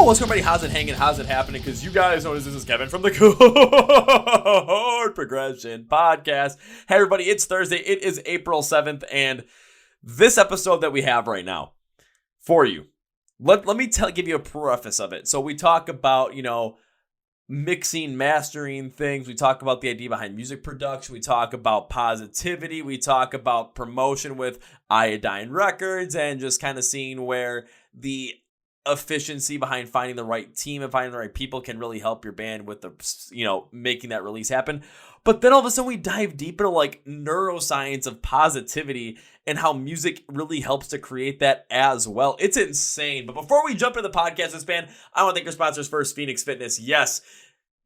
What's up, everybody? How's it hanging? How's it happening? Because you guys know this is Kevin from the Chord Progression Podcast. Hey, everybody, it's Thursday. It is April 7th, and this episode that we have right now for you, let me give you a preface of it. So we talk about, mixing, mastering things. We talk about the idea behind music production. We talk about positivity. We talk about promotion with Iodine Records and just kind of seeing where the efficiency behind finding the right team and finding the right people can really help your band with the, making that release happen. But then all of a sudden we dive deep into like neuroscience of positivity and how music really helps to create that as well. It's insane. But before we jump into the podcast, this band, I want to thank our sponsors first, Phoenix Fitness. Yes.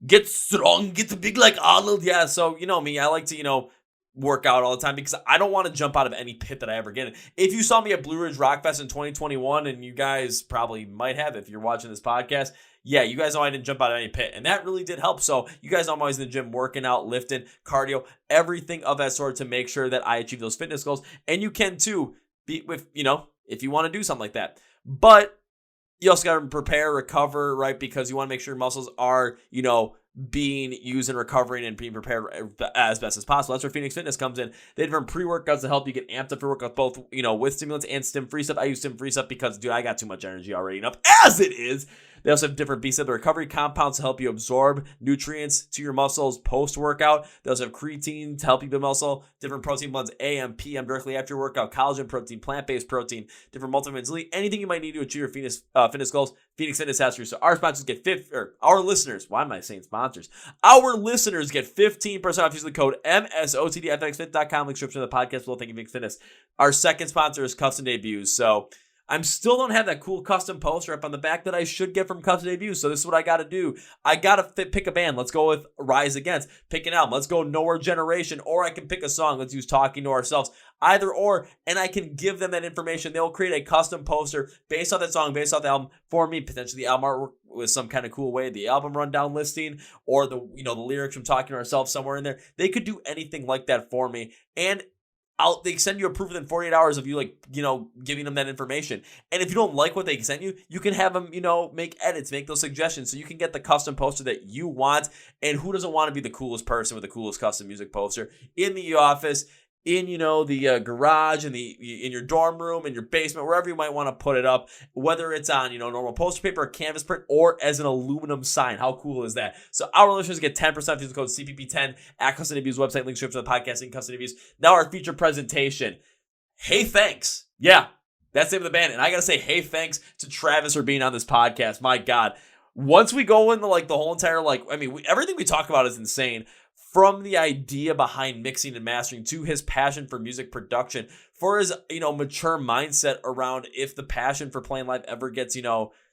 Get strong, get big like Arnold. Yeah. So, you know me, I like to, work out all the time because I don't want to jump out of any pit that I ever get in. If you saw me at Blue Ridge Rock Fest in 2021, and you guys probably might have if you're watching this podcast, yeah, you guys know I didn't jump out of any pit, and that really did help. So you guys know I'm always in the gym working out, lifting, cardio, everything of that sort to make sure that I achieve those fitness goals. And you can too, if you want to do something like that. But you also got to prepare, recover, right? Because you want to make sure your muscles are, being used and recovering and being prepared as best as possible. That's where Phoenix Fitness comes in. They have different pre-workouts to help you get amped up for workouts, both, with stimulants and stim-free stuff. I use stim-free stuff because, dude, I got too much energy already enough as it is. They also have different B-Sub recovery compounds to help you absorb nutrients to your muscles post-workout. They also have creatine to help you build muscle, different protein blends, AM, PM, directly after your workout, collagen protein, plant-based protein, different multivitamins, anything you might need to achieve your fitness goals. Phoenix Fitness has for you. So our sponsors get our listeners, why am I saying sponsors? Our listeners get 15% off using the code MSOTD at FXFit.com. Link description of the podcast below. Thank you, Phoenix Fitness. Our second sponsor is Custom Debuts. So I still don't have that cool custom poster up on the back that I should get from Custom Debuts. So this is what I got to do. I got to pick a band. Let's go with Rise Against. Pick an album. Let's go Nowhere Generation. Or I can pick a song. Let's use Talking to Ourselves. Either or, and I can give them that information. They'll create a custom poster based off that song, based off the album for me, potentially the album artwork with some kind of cool way, the album rundown listing, or the lyrics from Talking to Ourselves somewhere in there. They could do anything like that for me. And they send you a proof within 48 hours of you giving them that information. And if you don't like what they sent you, you can have them, make edits, make those suggestions so you can get the custom poster that you want. And who doesn't want to be the coolest person with the coolest custom music poster in the office, in the garage, in your dorm room, in your basement, wherever you might want to put it up, whether it's on normal poster paper, a canvas print, or as an aluminum sign. How cool is that? So our listeners get 10% using the code CPP10 at Custom Debuts website, link description of the podcast and Custom Debuts. Now our feature presentation. Hey, thanks. Yeah, that's the name of the band, and I gotta say, hey, thanks to Travis for being on this podcast. My God, once we go into the whole entire everything we talk about is insane. From the idea behind mixing and mastering to his passion for music production, for his, mature mindset around if the passion for playing live ever gets,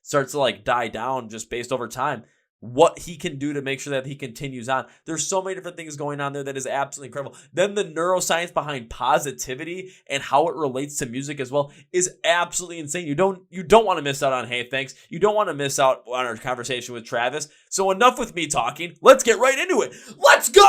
starts to die down just based over time, what he can do to make sure that he continues on. There's so many different things going on there that is absolutely incredible. Then the neuroscience behind positivity and how it relates to music as well is absolutely insane. You don't want to miss out on Hey Thanks. You don't want to miss out on our conversation with Travis. So enough with me talking. Let's get right into it. Let's go!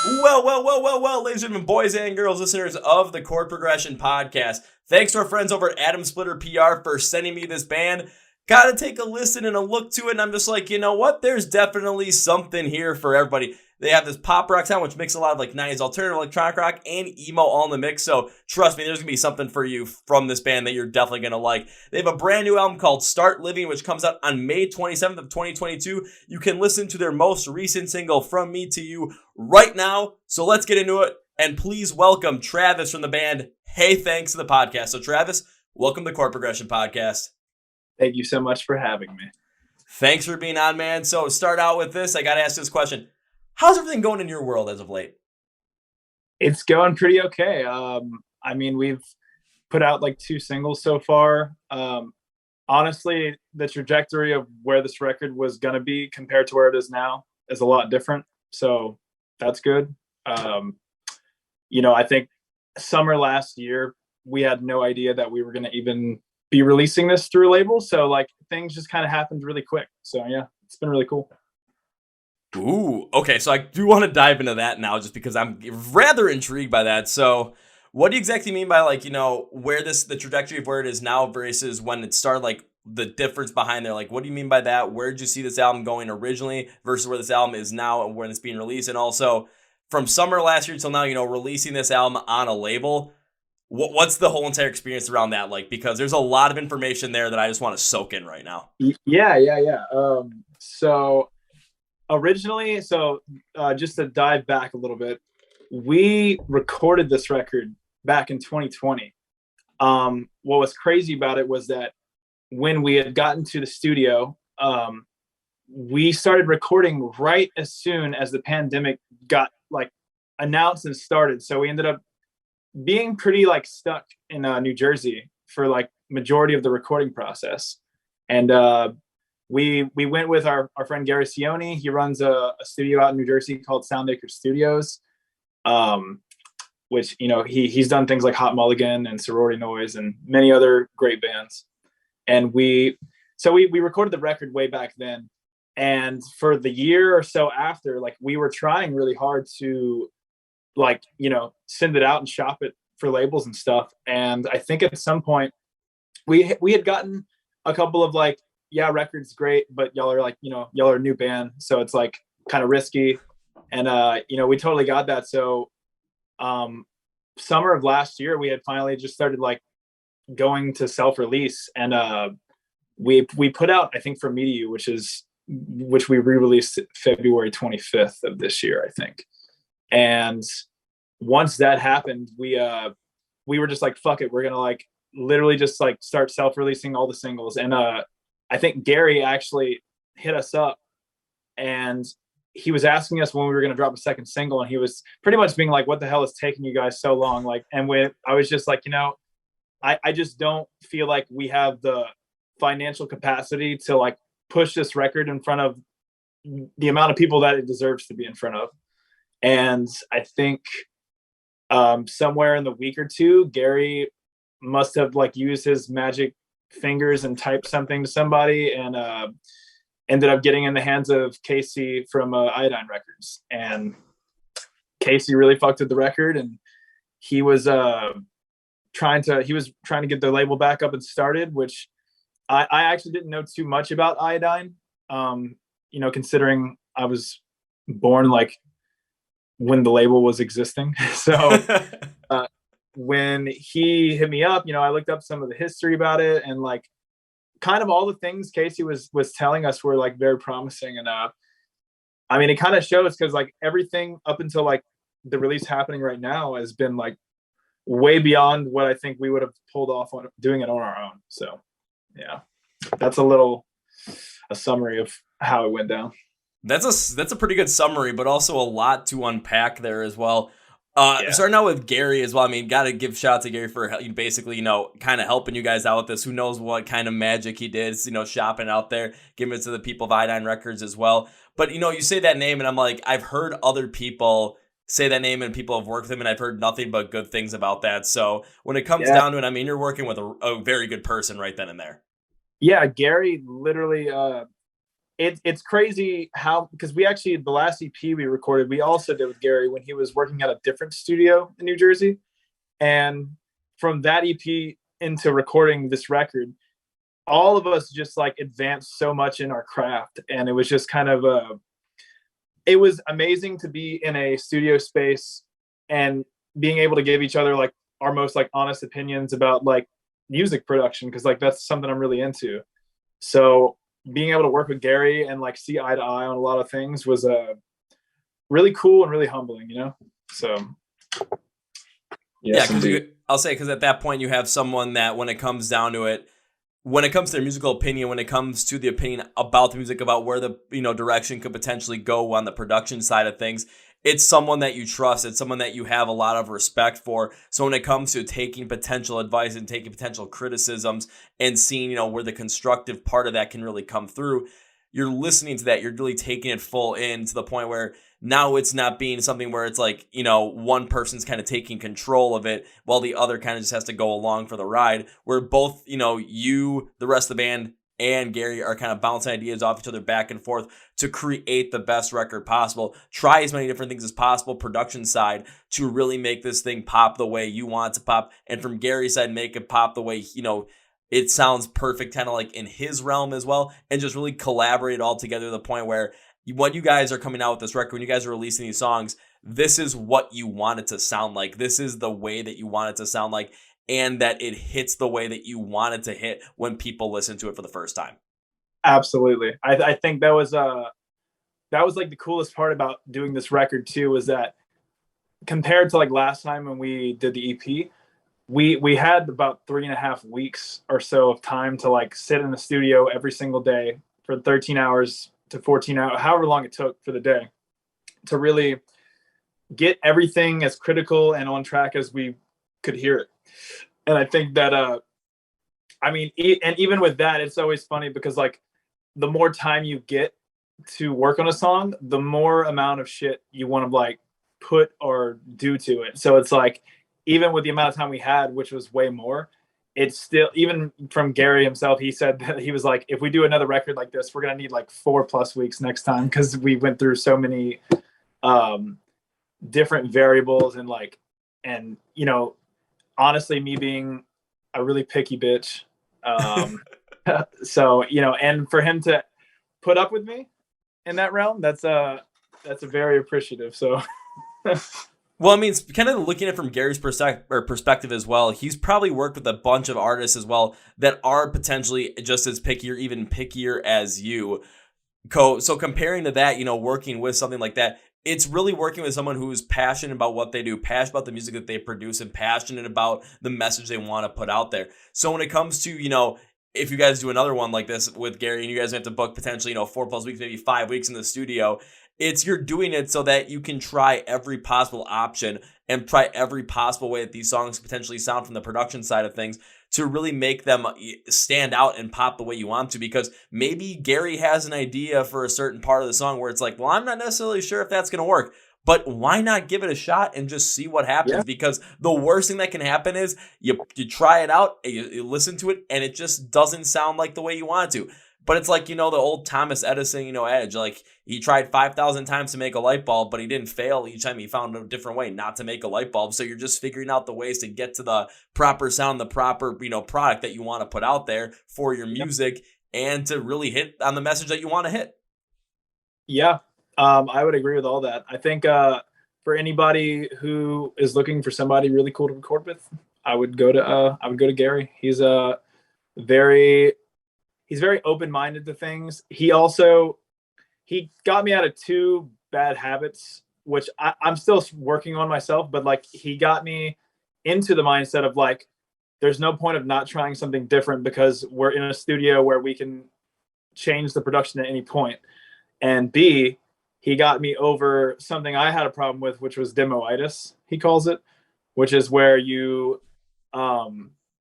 Well, ladies and gentlemen, boys and girls, listeners of the Chord Progression Podcast. Thanks to our friends over at Adam Splitter PR for sending me this band. Got to take a listen and a look to it, and I'm just like, you know what? There's definitely something here for everybody. They have this pop rock sound, which makes a lot of 90s alternative electronic rock and emo all in the mix. So trust me, there's going to be something for you from this band that you're definitely going to like. They have a brand new album called Start Living, which comes out on May 27th of 2022. You can listen to their most recent single, From Me to You, right now. So let's get into it. And please welcome Travis from the band Hey Thanks to the podcast. So Travis, welcome to the Chord Progression Podcast. Thank you so much for having me. Thanks for being on, man. So start out with this. I got to ask this question. How's everything going in your world as of late? It's going pretty okay. We've put out 2 singles so far. Honestly, the trajectory of where this record was going to be compared to where it is now is a lot different. So that's good. I think summer last year, we had no idea that we were going to even be releasing this through a label. So things just kind of happened really quick. So yeah, it's been really cool. Ooh, okay. So I do want to dive into that now just because I'm rather intrigued by that. So What do you exactly mean by like, where the trajectory of where it is now versus when it started, like the difference behind there? Like, what do you mean by that? Where did you see this album going originally versus where this album is now and when it's being released? And also from summer last year till now, releasing this album on a label, what's the whole entire experience around that like? Because there's a lot of information there that I just want to soak in right now. Yeah. So originally, just to dive back a little bit, we recorded this record back in 2020. What was crazy about it was that when we had gotten to the studio, we started recording right as soon as the pandemic got like announced and started. So we ended up being pretty like stuck in New Jersey for like majority of the recording process. And we went with our friend Gary Sione. He runs a studio out in New Jersey called Soundacre Studios, which, he's done things like Hot Mulligan and Sorority Noise and many other great bands. And we recorded the record way back then. And for the year or so after, like we were trying really hard to like, send it out and shop it for labels and stuff. And I think at some point we had gotten a couple of like, yeah, record's great, but y'all are like, y'all are a new band. So it's like kind of risky. And, we totally got that. So summer of last year, we had finally just started like going to self-release. And we put out, I think, For Me to You, which we re-released February 25th of this year, I think. And once that happened, we were just like, fuck it. We're going to like literally just like start self-releasing all the singles. And I think Gary actually hit us up and he was asking us when we were going to drop a second single. And he was pretty much being like, what the hell is taking you guys so long? Like, and I was just like, I just don't feel like we have the financial capacity to like push this record in front of the amount of people that it deserves to be in front of. And I think somewhere in the week or two, Gary must have like used his magic fingers and typed something to somebody and ended up getting in the hands of Casey from Iodine Records. And Casey really fucked with the record, and he was trying to get the label back up and started, which I actually didn't know too much about Iodine, considering I was born like when the label was existing. So when he hit me up, I looked up some of the history about it, and like kind of all the things Casey was telling us were like very promising. And I mean, it kind of shows because like everything up until like the release happening right now has been like way beyond what I think we would have pulled off on doing it on our own. So yeah, that's a summary of how it went down. That's a pretty good summary, but also a lot to unpack there as well. Starting out with Gary as well. I mean, got to give shout out to Gary for basically, kind of helping you guys out with this. Who knows what kind of magic he did, shopping out there, giving it to the people of Iodine Records as well. But, you say that name and I'm like, I've heard other people say that name and people have worked with him and I've heard nothing but good things about that. So when it comes down to it, I mean, you're working with a very good person right then and there. Yeah, Gary literally, it's crazy how, because we actually, the last EP we recorded, we also did with Gary when he was working at a different studio in New Jersey. And from that EP into recording this record, all of us just like advanced so much in our craft. And it was just kind of, it was amazing to be in a studio space and being able to give each other like our most like honest opinions about like music production. Cause like, that's something I'm really into. So being able to work with Gary and like see eye to eye on a lot of things was really cool and really humbling, So yes, I'll say, because at that point you have someone that when it comes down to it, when it comes to their musical opinion, when it comes to the opinion about the music, about where the direction could potentially go on the production side of things, it's someone that you trust. It's someone that you have a lot of respect for. So when it comes to taking potential advice and taking potential criticisms and seeing, where the constructive part of that can really come through, you're listening to that. You're really taking it full in to the point where now it's not being something where it's like, one person's kind of taking control of it while the other kind of just has to go along for the ride, where both, you, the rest of the band, and Gary are kind of bouncing ideas off each other back and forth to create the best record possible. Try as many different things as possible, production side, to really make this thing pop the way you want it to pop. And from Gary's side, make it pop the way, it sounds perfect, kind of like in his realm as well, and just really collaborate all together to the point where when you guys are coming out with this record, when you guys are releasing these songs, this is what you want it to sound like. This is the way that you want it to sound like, and that it hits the way that you want it to hit when people listen to it for the first time. Absolutely. I think that was like the coolest part about doing this record too, was that compared to like last time when we did the EP, we had about 3.5 weeks or so of time to like sit in the studio every single day for 13 hours to 14 hours, however long it took for the day, to really get everything as critical and on track as we could hear it. And I think that, and even with that, it's always funny because like the more time you get to work on a song, the more amount of shit you want to like put or do to it. So it's like, even with the amount of time we had, which was way more, it's still, even from Gary himself, he said that he was like, if we do another record like this, we're going to need like 4+ weeks next time, because we went through so many different variables and honestly, me being a really picky bitch. So, and for him to put up with me in that realm, that's a very appreciative. So, well, I mean, it's kind of looking at it from Gary's perspective as well. He's probably worked with a bunch of artists as well that are potentially just as picky or even pickier as you. So comparing to that, working with something like that, it's really working with someone who's passionate about what they do, passionate about the music that they produce, and passionate about the message they want to put out there. So when it comes to, if you guys do another one like this with Gary and you guys have to book potentially, 4+ weeks, maybe 5 weeks in the studio, you're doing it so that you can try every possible option and try every possible way that these songs potentially sound from the production side of things to really make them stand out and pop the way you want to. Because maybe Gary has an idea for a certain part of the song where it's like, well, I'm not necessarily sure if that's going to work, but why not give it a shot and just see what happens? Yeah. Because the worst thing that can happen is you try it out, you listen to it, and it just doesn't sound like the way you want it to. But it's like, the old Thomas Edison, adage, like he tried 5,000 times to make a light bulb, but he didn't fail each time he found a different way not to make a light bulb. So you're just figuring out the ways to get to the proper sound, the proper, product that you want to put out there for your music and to really hit on the message that you want to hit. Yeah, I would agree with all that. I think for anybody who is looking for somebody really cool to record with, I would go to Gary. He's very open-minded to things. He got me out of 2 bad habits, which I'm still working on myself, but like he got me into the mindset of like, there's no point of not trying something different because we're in a studio where we can change the production at any point. And B, he got me over something I had a problem with, which was Demo-itis, he calls it, which is where you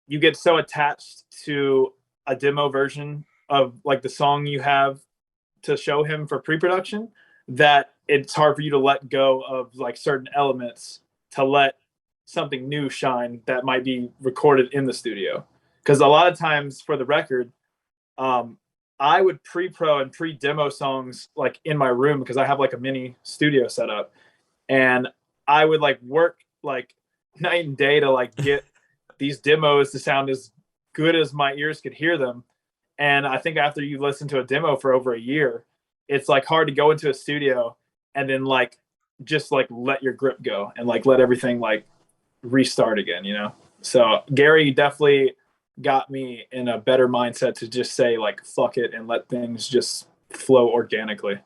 get so attached to a demo version of like the song you have to show him for pre-production that it's hard for you to let go of like certain elements to let something new shine that might be recorded in the studio. Because a lot of times for the record, I would pre-pro and pre-demo songs like in my room because I have like a mini studio set up, and I would like work like night and day to like get these demos to sound as good as my ears could hear them. And I think after you listen to a demo for over a year, it's like hard to go into a studio and then like just like let your grip go and like let everything like restart again, So Gary definitely got me in a better mindset to just say like fuck it and let things just flow organically,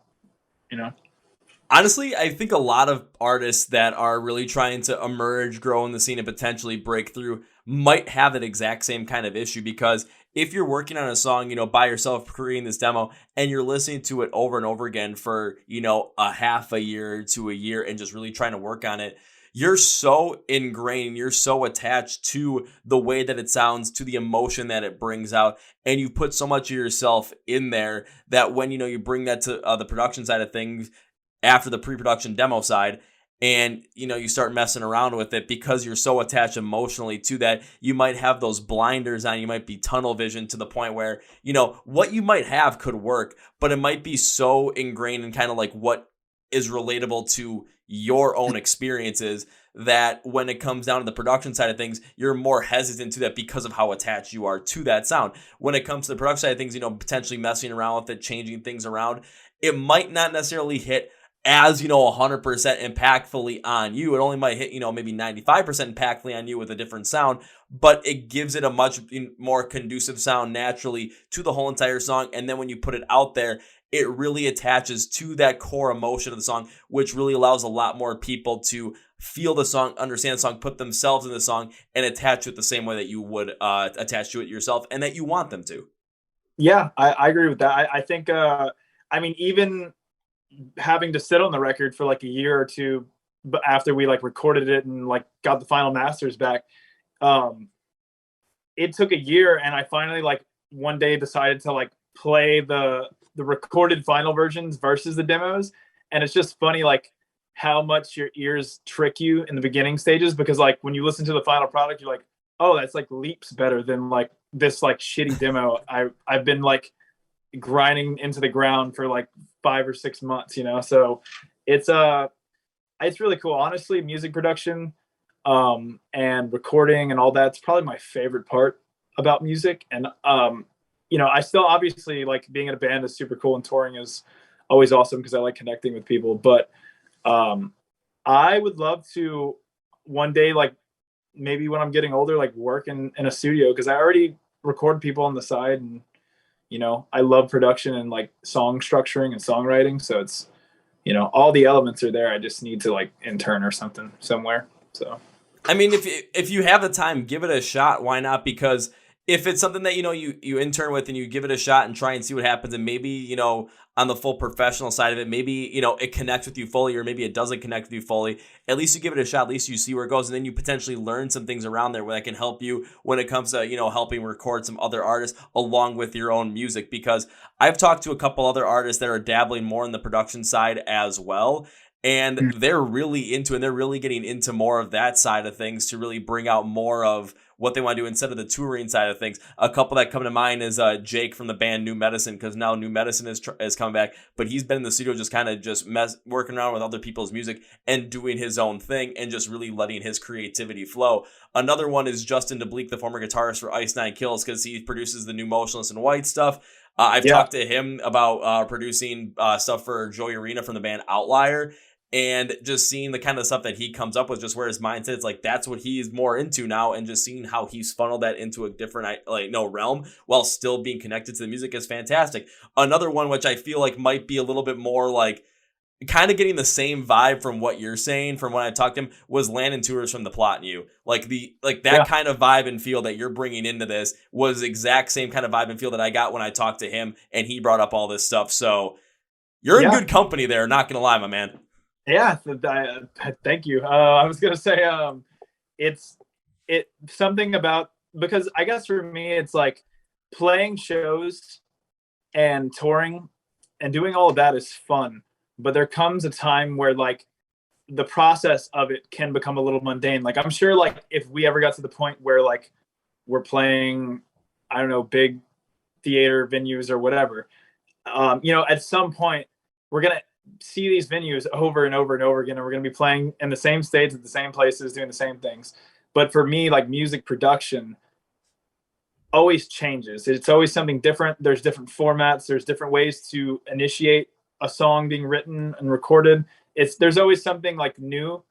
Honestly, I think a lot of artists that are really trying to emerge, grow in the scene, and potentially break through might have that exact same kind of issue. Because if you're working on a song, by yourself, creating this demo, and you're listening to it over and over again for, a half a year to a year and just really trying to work on it, you're so ingrained, you're so attached to the way that it sounds, to the emotion that it brings out, and you put so much of yourself in there that when, you bring that to the production side of things, after the pre-production demo side, and you start messing around with it because you're so attached emotionally to that. You might have those blinders on, you might be tunnel vision to the point where what you might have could work, but it might be so ingrained in kind of like what is relatable to your own experiences that when it comes down to the production side of things, you're more hesitant to that because of how attached you are to that sound. When it comes to the production side of things, potentially messing around with it, changing things around, it might not necessarily hit as 100% impactfully on you. It only might hit maybe 95% impactfully on you with a different sound, but it gives it a much more conducive sound naturally to the whole entire song. And then when you put it out there, it really attaches to that core emotion of the song, which really allows a lot more people to feel the song, understand the song, put themselves in the song, and attach to it the same way that you would attach to it yourself and that you want them to. Yeah, I agree with that. I think even having to sit on the record for like a year or two after we like recorded it and like got the final masters back, it took a year, and I finally like one day decided to like play the recorded final versions versus the demos. And it's just funny like how much your ears trick you in the beginning stages, because like when you listen to the final product, you're like, oh, that's like leaps better than like this like shitty demo I've been like grinding into the ground for like 5 or 6 months, so it's really cool. Honestly, music production and recording and all that's probably my favorite part about music. And I still obviously like being in a band is super cool, and touring is always awesome because I like connecting with people, but I would love to one day, like maybe when I'm getting older, like work in a studio, because I already record people on the side, and I love production and like song structuring and songwriting. So it's, all the elements are there. I just need to like intern or something somewhere. So, I mean, if you have the time, give it a shot. Why not? Because if it's something that, you intern with and you give it a shot and try and see what happens, and maybe, on the full professional side of it, maybe, it connects with you fully, or maybe it doesn't connect with you fully, at least you give it a shot, at least you see where it goes, and then you potentially learn some things around there where that can help you when it comes to, helping record some other artists along with your own music. Because I've talked to a couple other artists that are dabbling more in the production side as well, and they're really into it, and they're really getting into more of that side of things to really bring out more of what they want to do instead of the touring side of things. A couple that come to mind is Jake from the band New Medicine, because now New Medicine is coming back, but he's been in the studio just kind of just working around with other people's music and doing his own thing and just really letting his creativity flow. Another one is Justin DeBleek, the former guitarist for Ice Nine Kills, because he produces the new Motionless in White stuff. I've talked to him about producing stuff for Joey Arena from the band Outlier, and just seeing the kind of stuff that he comes up with, just where his mindset is like, that's what he's more into now, and just seeing how he's funneled that into a different realm while still being connected to the music is fantastic. Another one which I feel like might be a little bit more like kind of getting the same vibe from what you're saying from when I talked to him was Landon Tours from The Plot and You. That kind of vibe and feel that you're bringing into this was exact same kind of vibe and feel that I got when I talked to him and he brought up all this stuff. So you're in good company there, not gonna lie, my man. Yeah, thank you. I was gonna say, it's something about, because I guess for me, it's like playing shows and touring and doing all of that is fun, but there comes a time where like the process of it can become a little mundane. Like I'm sure, like if we ever got to the point where like we're playing, I don't know, big theater venues or whatever, at some point we're gonna see these venues over and over and over again, and we're going to be playing in the same states at the same places doing the same things. But for me, like music production always changes. It's always something different. There's different formats, there's different ways to initiate a song being written and recorded. There's always something like new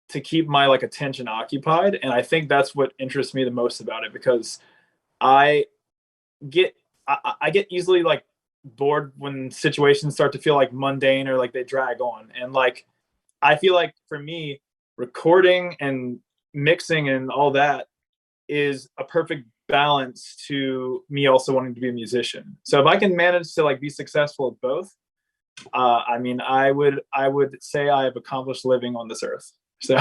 to keep my like attention occupied, and I think that's what interests me the most about it, because I get easily like bored when situations start to feel like mundane or like they drag on. And like I feel like for me, recording and mixing and all that is a perfect balance to me also wanting to be a musician. So if I can manage to like be successful at both, I would say I have accomplished living on this earth. So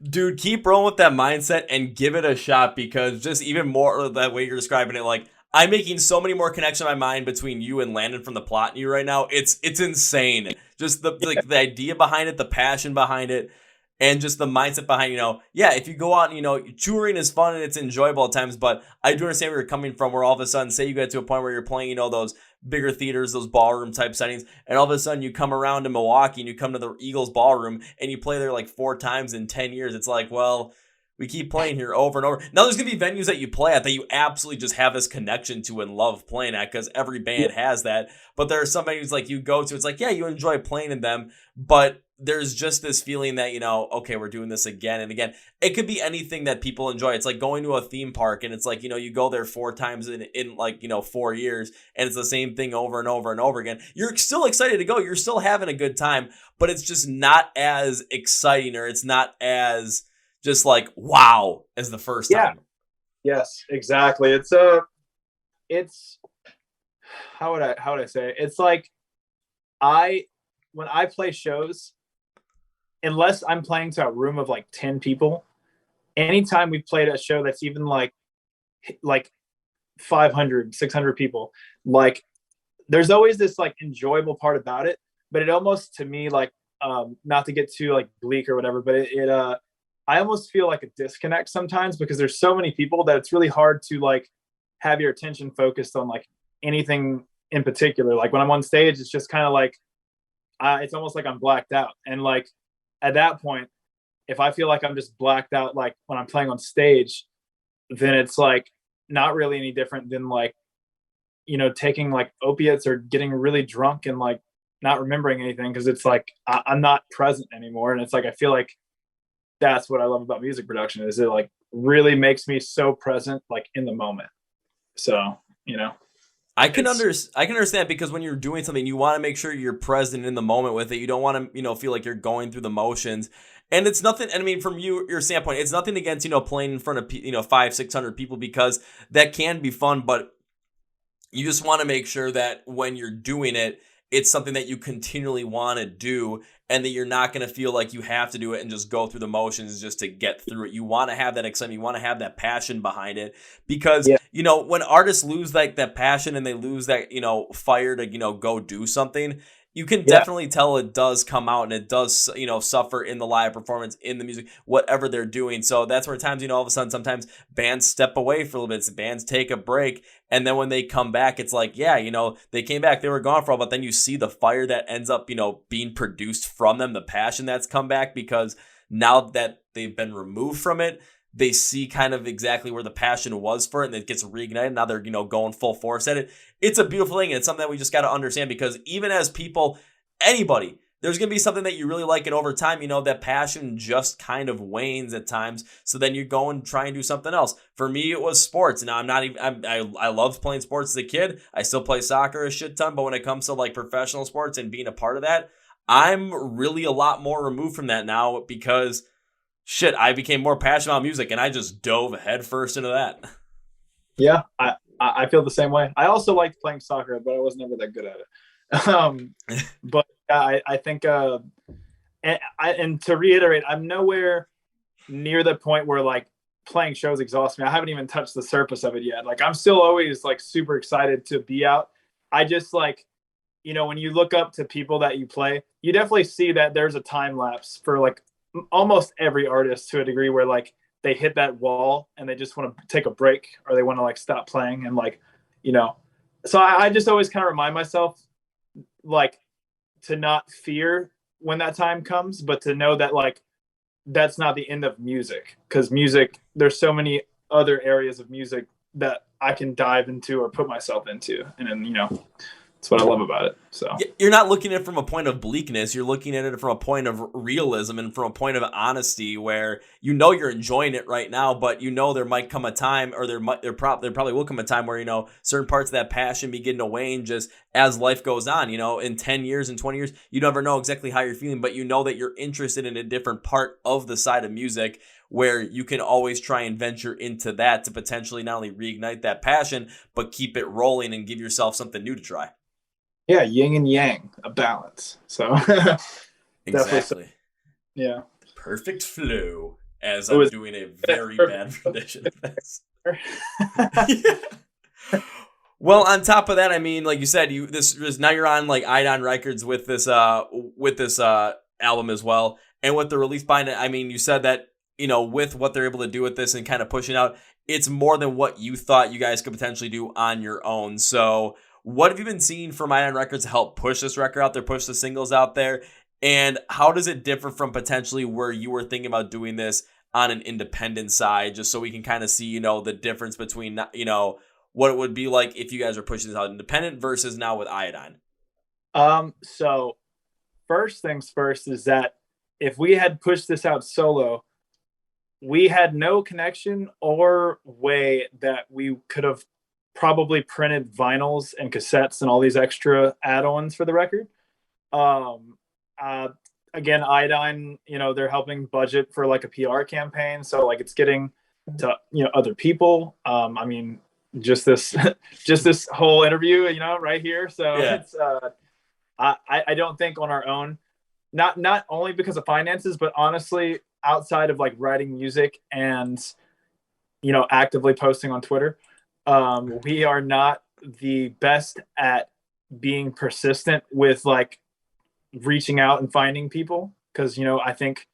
dude, keep rolling with that mindset and give it a shot, because just even more that way you're describing it, like I'm making so many more connections in my mind between you and Landon from the plot and you right now. It's insane. Just the idea behind it, the passion behind it, and just the mindset behind, yeah, if you go out and, touring is fun and it's enjoyable at times, but I do understand where you're coming from, where all of a sudden, say you get to a point where you're playing, those bigger theaters, those ballroom type settings, and all of a sudden you come around to Milwaukee and you come to the Eagles ballroom and you play there like 4 times in 10 years. It's like, well, we keep playing here over and over. Now there's going to be venues that you play at that you absolutely just have this connection to and love playing at, because every band has that. But there are some venues like you go to, it's like, yeah, you enjoy playing in them, but there's just this feeling that, okay, we're doing this again and again. It could be anything that people enjoy. It's like going to a theme park and it's like, you go there 4 times in like, 4 years and it's the same thing over and over and over again. You're still excited to go. You're still having a good time, but it's just not as exciting, or it's not as just like, wow, as the first time. Yes, exactly. It's how would I say it? It's like when I play shows, unless I'm playing to a room of like 10 people, anytime we've played a show that's even like 500, 600 people, like there's always this like enjoyable part about it, but it almost, to me, like, not to get too like bleak or whatever, but I almost feel like a disconnect sometimes, because there's so many people that it's really hard to like have your attention focused on like anything in particular. Like when I'm on stage, it's just kind of like, it's almost like I'm blacked out. And like, at that point, if I feel like I'm just blacked out, like when I'm playing on stage, then it's like not really any different than like, taking like opiates or getting really drunk and like not remembering anything. Cause it's like, I'm not present anymore. And it's like, I feel like that's what I love about music production, is it like really makes me so present, like in the moment. So, I can understand, because when you're doing something, you want to make sure you're present in the moment with it. You don't want to, feel like you're going through the motions. And it's nothing, I mean, from your standpoint, it's nothing against, playing in front of, 500-600 people, because that can be fun, but you just want to make sure that when you're doing it, it's something that you continually want to do, and that you're not going to feel like you have to do it and just go through the motions just to get through it. You want to have that excitement. You want to have that passion behind it, because, when artists lose like that passion and they lose that, fire to, go do something, you can definitely tell it does come out, and it does, suffer in the live performance, in the music, whatever they're doing. So that's where at times, all of a sudden, sometimes bands step away for a little bit. Bands take a break. And then when they come back, it's like, yeah, they came back, they were gone for a while, but then you see the fire that ends up, being produced from them, the passion that's come back, because now that they've been removed from it, they see kind of exactly where the passion was for it, and it gets reignited. Now they're, going full force at it. It's a beautiful thing, and it's something that we just got to understand, because even as people, anybody, there's going to be something that you really like, and over time, that passion just kind of wanes at times. So then you go and try and do something else. For me, it was sports. Now I loved playing sports as a kid. I still play soccer a shit ton, but when it comes to like professional sports and being a part of that, I'm really a lot more removed from that now, because shit, I became more passionate about music, and I just dove headfirst into that. Yeah, I feel the same way. I also liked playing soccer, but I was never that good at it. But I think, and to reiterate, I'm nowhere near the point where like playing shows exhaust me. I haven't even touched the surface of it yet. Like I'm still always like super excited to be out. I just like, when you look up to people that you play, you definitely see that there's a time lapse for like almost every artist to a degree, where like they hit that wall and they just want to take a break, or they want to like stop playing, and like, so I just always kind of remind myself like to not fear when that time comes, but to know that like that's not the end of music, because music, there's so many other areas of music that I can dive into or put myself into, and then that's what I love about it. So you're not looking at it from a point of bleakness. You're looking at it from a point of realism and from a point of honesty, where you're enjoying it right now, but there might come a time, or there probably will come a time where certain parts of that passion begin to wane just as life goes on. In 10 years and 20 years, you never know exactly how you're feeling, but that you're interested in a different part of the side of music, where you can always try and venture into that to potentially not only reignite that passion, but keep it rolling and give yourself something new to try. Yeah, yin and yang, a balance. So exactly. So. Yeah. Perfect flow, as I'm doing a very bad rendition of this. Well, on top of that, I mean, like you said, now you're on like Iodine Records with this album as well, and with the release behind it. I mean, you said that with what they're able to do with this and kind of pushing out, it's more than what you thought you guys could potentially do on your own. So, what have you been seeing from Iodine Records to help push this record out there, push the singles out there, and how does it differ from potentially where you were thinking about doing this on an independent side, just so we can kind of see the difference between what it would be like if you guys were pushing this out independent versus now with Iodine? So first things first is that if we had pushed this out solo, we had no connection or way that we could have probably printed vinyls and cassettes and all these extra add-ons for the record. Again, Iodine, they're helping budget for like a PR campaign. So like it's getting to, other people. I mean, just this whole interview, right here. So yeah. It's I don't think on our own, not only because of finances, but honestly, outside of like writing music and actively posting on Twitter, we are not the best at being persistent with like reaching out and finding people, because I think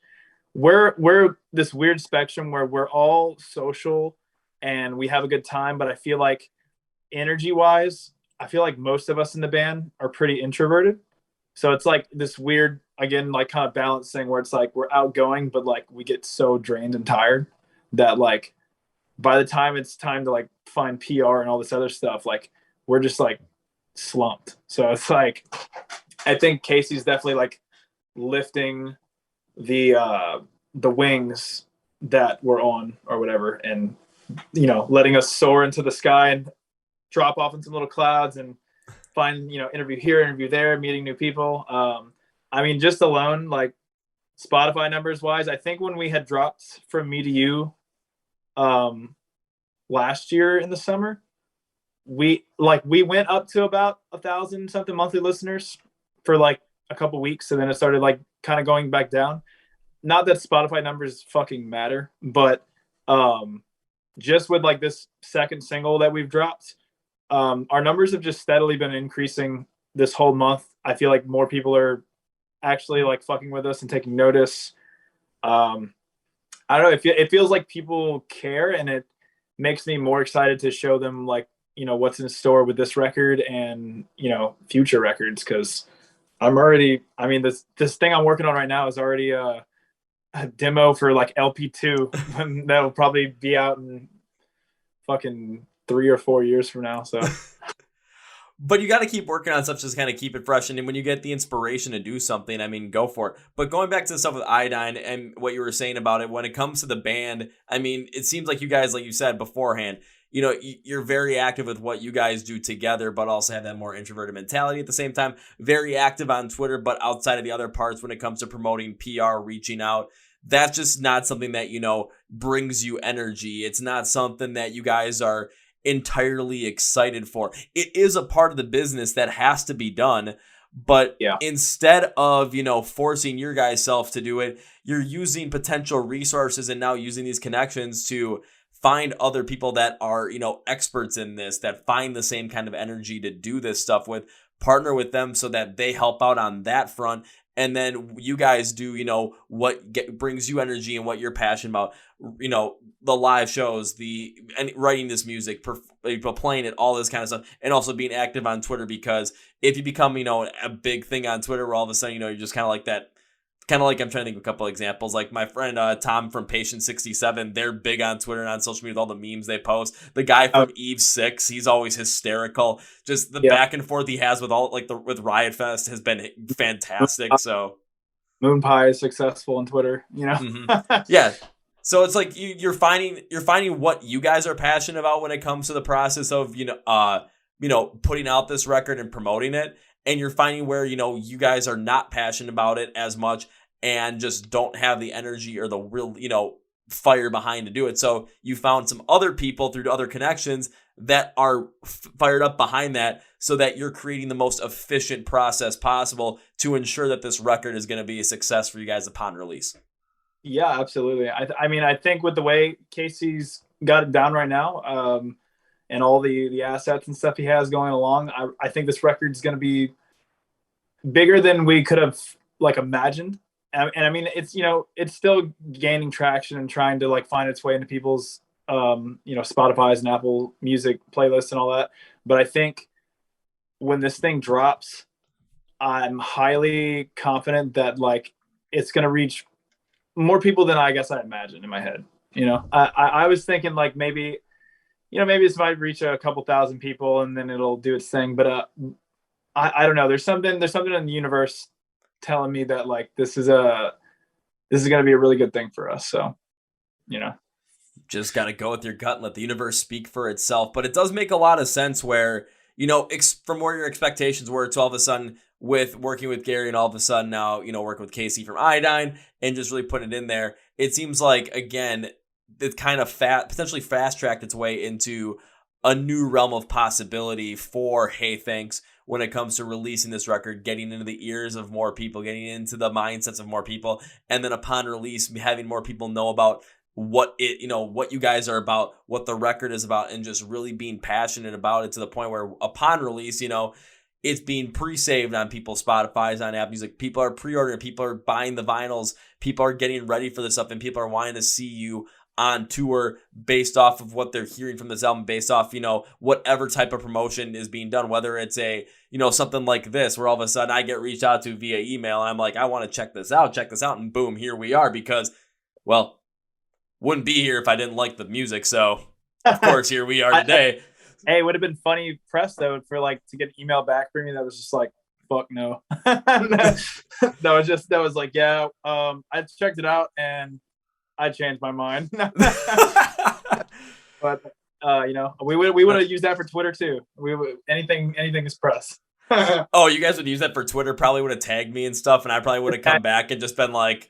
we're this weird spectrum where we're all social and we have a good time, but I feel like energy wise, I feel like most of us in the band are pretty introverted. So it's like this weird, again, like kind of balance thing where it's like we're outgoing, but like we get so drained and tired that like by the time it's time to like find PR and all this other stuff, like we're just like slumped. So it's like, I think Casey's definitely like lifting the wings that we're on or whatever, and letting us soar into the sky and drop off in some little clouds and find interview here, interview there, meeting new people. I mean, just alone like Spotify numbers wise, I think when we had dropped From Me to You last year in the summer, we went up to about 1,000 something monthly listeners for like a couple weeks, and then it started like kind of going back down. Not that Spotify numbers fucking matter, but just with like this second single that we've dropped, our numbers have just steadily been increasing this whole month. I feel like more people are actually like fucking with us and taking notice. I don't know, it feels like people care, and it makes me more excited to show them like what's in store with this record and future records, because this thing I'm working on right now is already a demo for like LP2 and that'll probably be out in fucking 3 or 4 years from now. So but you got to keep working on stuff, just kind of keep it fresh. And then when you get the inspiration to do something, I mean, go for it. But going back to the stuff with Iodine and what you were saying about it, when it comes to the band, I mean, it seems like you guys, like you said beforehand, you're very active with what you guys do together, but also have that more introverted mentality at the same time. Very active on Twitter, but outside of the other parts when it comes to promoting PR, reaching out, that's just not something that, brings you energy. It's not something that you guys are entirely excited for. It is a part of the business that has to be done, but yeah. Instead of, forcing your guys' self to do it, you're using potential resources and now using these connections to find other people that are, experts in this, that find the same kind of energy to do this stuff with, partner with them so that they help out on that front. And then you guys do, what brings you energy and what you're passionate about, the live shows, and writing this music, playing it, all this kind of stuff, and also being active on Twitter, because if you become, a big thing on Twitter where all of a sudden, you're just kind of like that. Kind of like, I'm trying to think of a couple of examples. Like my friend Tom from Patient 67, they're big on Twitter and on social media with all the memes they post. The guy from Eve 6, he's always hysterical. Just the back and forth he has with with Riot Fest has been fantastic. So Moon Pie is successful on Twitter, Mm-hmm. Yeah. So it's like you're finding what you guys are passionate about when it comes to the process of putting out this record and promoting it. And you're finding where, you guys are not passionate about it as much and just don't have the energy or the real, fire behind to do it. So you found some other people through other connections that are fired up behind that, so that you're creating the most efficient process possible to ensure that this record is going to be a success for you guys upon release. Yeah, absolutely. I mean, I think with the way Casey's got it down right now, and all the assets and stuff he has going along, I think this record's going to be bigger than we could have like imagined. And I mean, it's, you know, it's still gaining traction and trying to like find its way into people's, you know, Spotify's and Apple Music playlists and all that. But I think when this thing drops, I'm highly confident that like it's going to reach more people than I guess I imagined in my head. You know, I was thinking like maybe, you know, maybe this might reach a couple thousand people and then it'll do its thing. But I don't know. There's something in the universe telling me that like this is going to be a really good thing for us. So, you know, just got to go with your gut and let the universe speak for itself. But it does make a lot of sense where, you know, from where your expectations were to all of a sudden with working with Gary and all of a sudden now, you know, working with Casey from Iodine and just really putting it in there. It seems like, again, it kind of potentially fast tracked its way into a new realm of possibility for Hey Thanks when it comes to releasing this record, getting into the ears of more people, getting into the mindsets of more people, and then upon release, having more people know about what it, you know, what you guys are about, what the record is about, and just really being passionate about it to the point where upon release, you know, it's being pre-saved on people's Spotify's, on Apple Music. People are pre-ordering, people are buying the vinyls, people are getting ready for this stuff, and people are wanting to see you on tour based off of what they're hearing from this album, based off, you know, whatever type of promotion is being done, whether it's a, you know, something like this where all of a sudden I get reached out to via email and I'm like, I want to check this out, and boom, here we are, because, well, wouldn't be here if I didn't like the music, so of course here we are today. Hey, it would have been funny press though for like to get an email back from me that was just like, fuck no. that was like, yeah, I checked it out and I changed my mind. But you know, we would have used that for Twitter too. Anything is press. Oh, you guys would use that for Twitter, probably would have tagged me and stuff, and I probably would have come back and just been like,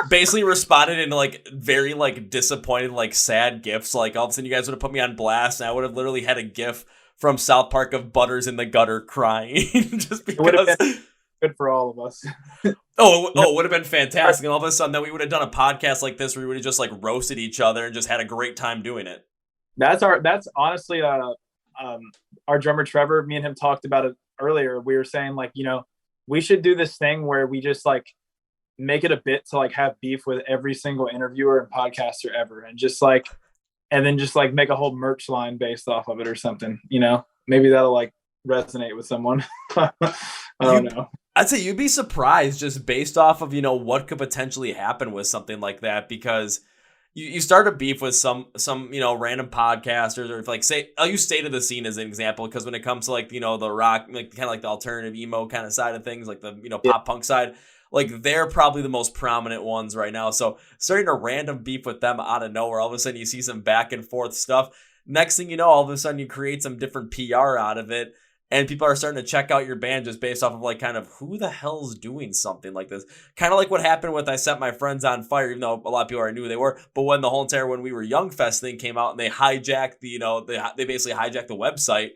basically responded in like very like disappointed, like sad gifs. Like all of a sudden you guys would have put me on blast and I would have literally had a gif from South Park of Butters in the gutter crying just because. It would have been good for all of us. It would have been fantastic. And all of a sudden then we would have done a podcast like this where we would have just like roasted each other and just had a great time doing it. That's honestly our drummer Trevor, me and him talked about it earlier. We were saying like, you know, we should do this thing where we just like make it a bit to like have beef with every single interviewer and podcaster ever, and then just make a whole merch line based off of it or something, you know. Maybe that'll like resonate with someone. I don't know. I'd say you'd be surprised just based off of, you know, what could potentially happen with something like that, because you start a beef with some, you know, random podcasters, or if like, say, I'll use State of the Scene as an example, because when it comes to like, you know, the rock, like kind of like the alternative emo kind of side of things, like the, you know, pop punk side, like they're probably the most prominent ones right now. So starting a random beef with them out of nowhere, all of a sudden you see some back and forth stuff. Next thing you know, all of a sudden you create some different PR out of it, and people are starting to check out your band just based off of like kind of who the hell's doing something like this. Kind of like what happened with I Set My Friends on Fire, even though a lot of people already knew who they were. But when the whole entire When We Were Young Fest thing came out and they hijacked the, you know, they basically hijacked the website.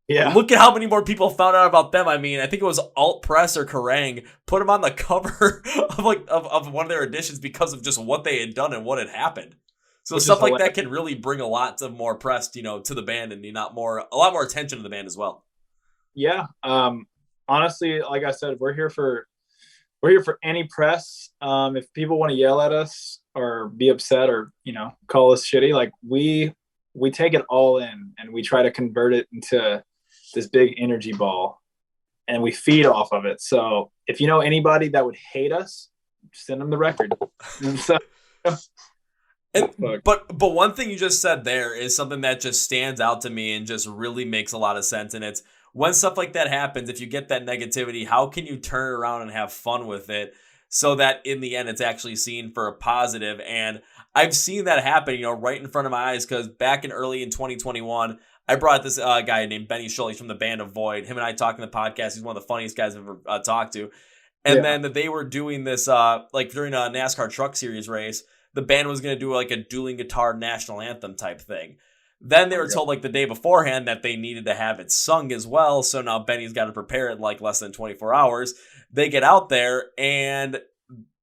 Yeah. Look at how many more people found out about them. I mean, I think it was Alt Press or Kerrang put them on the cover of one of their editions because of just what they had done and what had happened. So which stuff like that can really bring a lot of more press, you know, to the band, and a lot more attention to the band as well. Yeah. Honestly, like I said, we're here for any press. If people want to yell at us or be upset or, you know, call us shitty, like we take it all in and we try to convert it into this big energy ball, and we feed off of it. So if you know anybody that would hate us, send them the record. But one thing you just said there is something that just stands out to me and just really makes a lot of sense. And it's when stuff like that happens, if you get that negativity, how can you turn around and have fun with it so that in the end it's actually seen for a positive? And I've seen that happen, you know, right in front of my eyes, because back in 2021, I brought this guy named Benny Schull. He's from the band of Void. Him and I talked in the podcast. He's one of the funniest guys I've ever talked to. And then they were doing this, like during a NASCAR Truck Series race, the band was going to do like a dueling guitar national anthem type thing. Then they were told like the day beforehand that they needed to have it sung as well. So now Benny's got to prepare it in like less than 24 hours. They get out there, and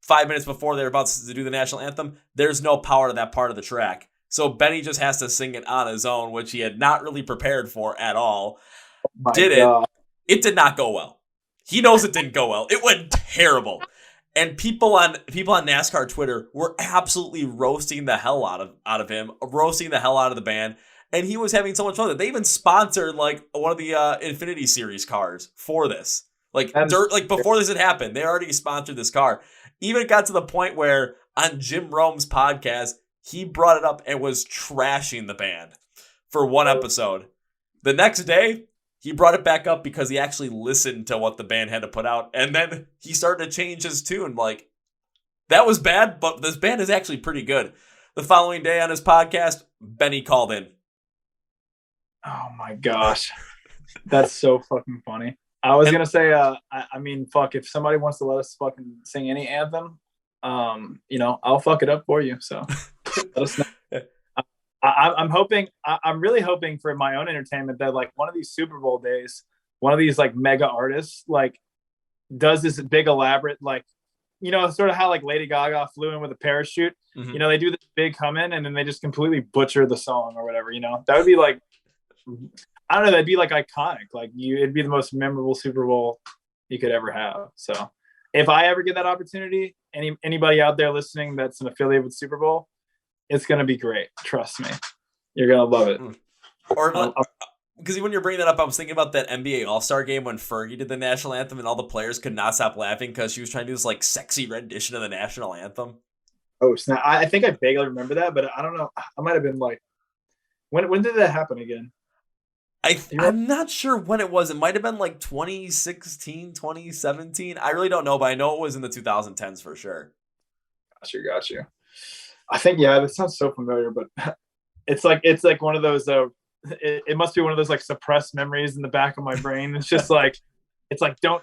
5 minutes before they're about to do the national anthem, there's no power to that part of the track. So Benny just has to sing it on his own, which he had not really prepared for at all. My Did God. it did not go well. He knows it didn't go well. It went terrible. And people on NASCAR Twitter were absolutely roasting the hell out of him, roasting the hell out of the band. And he was having so much fun that they even sponsored like one of the Infinity Series cars for this. Like before this had happened, they already sponsored this car. Even got to the point where on Jim Rome's podcast, he brought it up and was trashing the band for one episode. The next day, he brought it back up because he actually listened to what the band had to put out. And then he started to change his tune. Like, that was bad, but this band is actually pretty good. The following day on his podcast, Benny called in. Oh my gosh. That's so fucking funny. I was going to say, I mean, fuck, if somebody wants to let us fucking sing any anthem, I'll fuck it up for you. So let us know. I'm really hoping for my own entertainment that like one of these Super Bowl days, one of these like mega artists like does this big elaborate, like, sort of how like Lady Gaga flew in with a parachute. Mm-hmm. They do this big come in and then they just completely butcher the song or whatever, that would be like, I don't know, that'd be like iconic. Like it'd be the most memorable Super Bowl you could ever have. So if I ever get that opportunity, anybody out there listening that's an affiliate with Super Bowl, it's going to be great. Trust me. You're going to love it. Or because when you're bringing that up, I was thinking about that NBA All-Star game when Fergie did the national anthem and all the players could not stop laughing because she was trying to do this like sexy rendition of the national anthem. Oh, snap. I think I vaguely remember that, but I don't know. I might have been like, when did that happen again? I'm not sure when it was. It might have been like 2016, 2017. I really don't know, but I know it was in the 2010s for sure. Got you. I think, yeah, that sounds so familiar, but it's like one of those, it must be one of those like suppressed memories in the back of my brain. It's just like, it's like, don't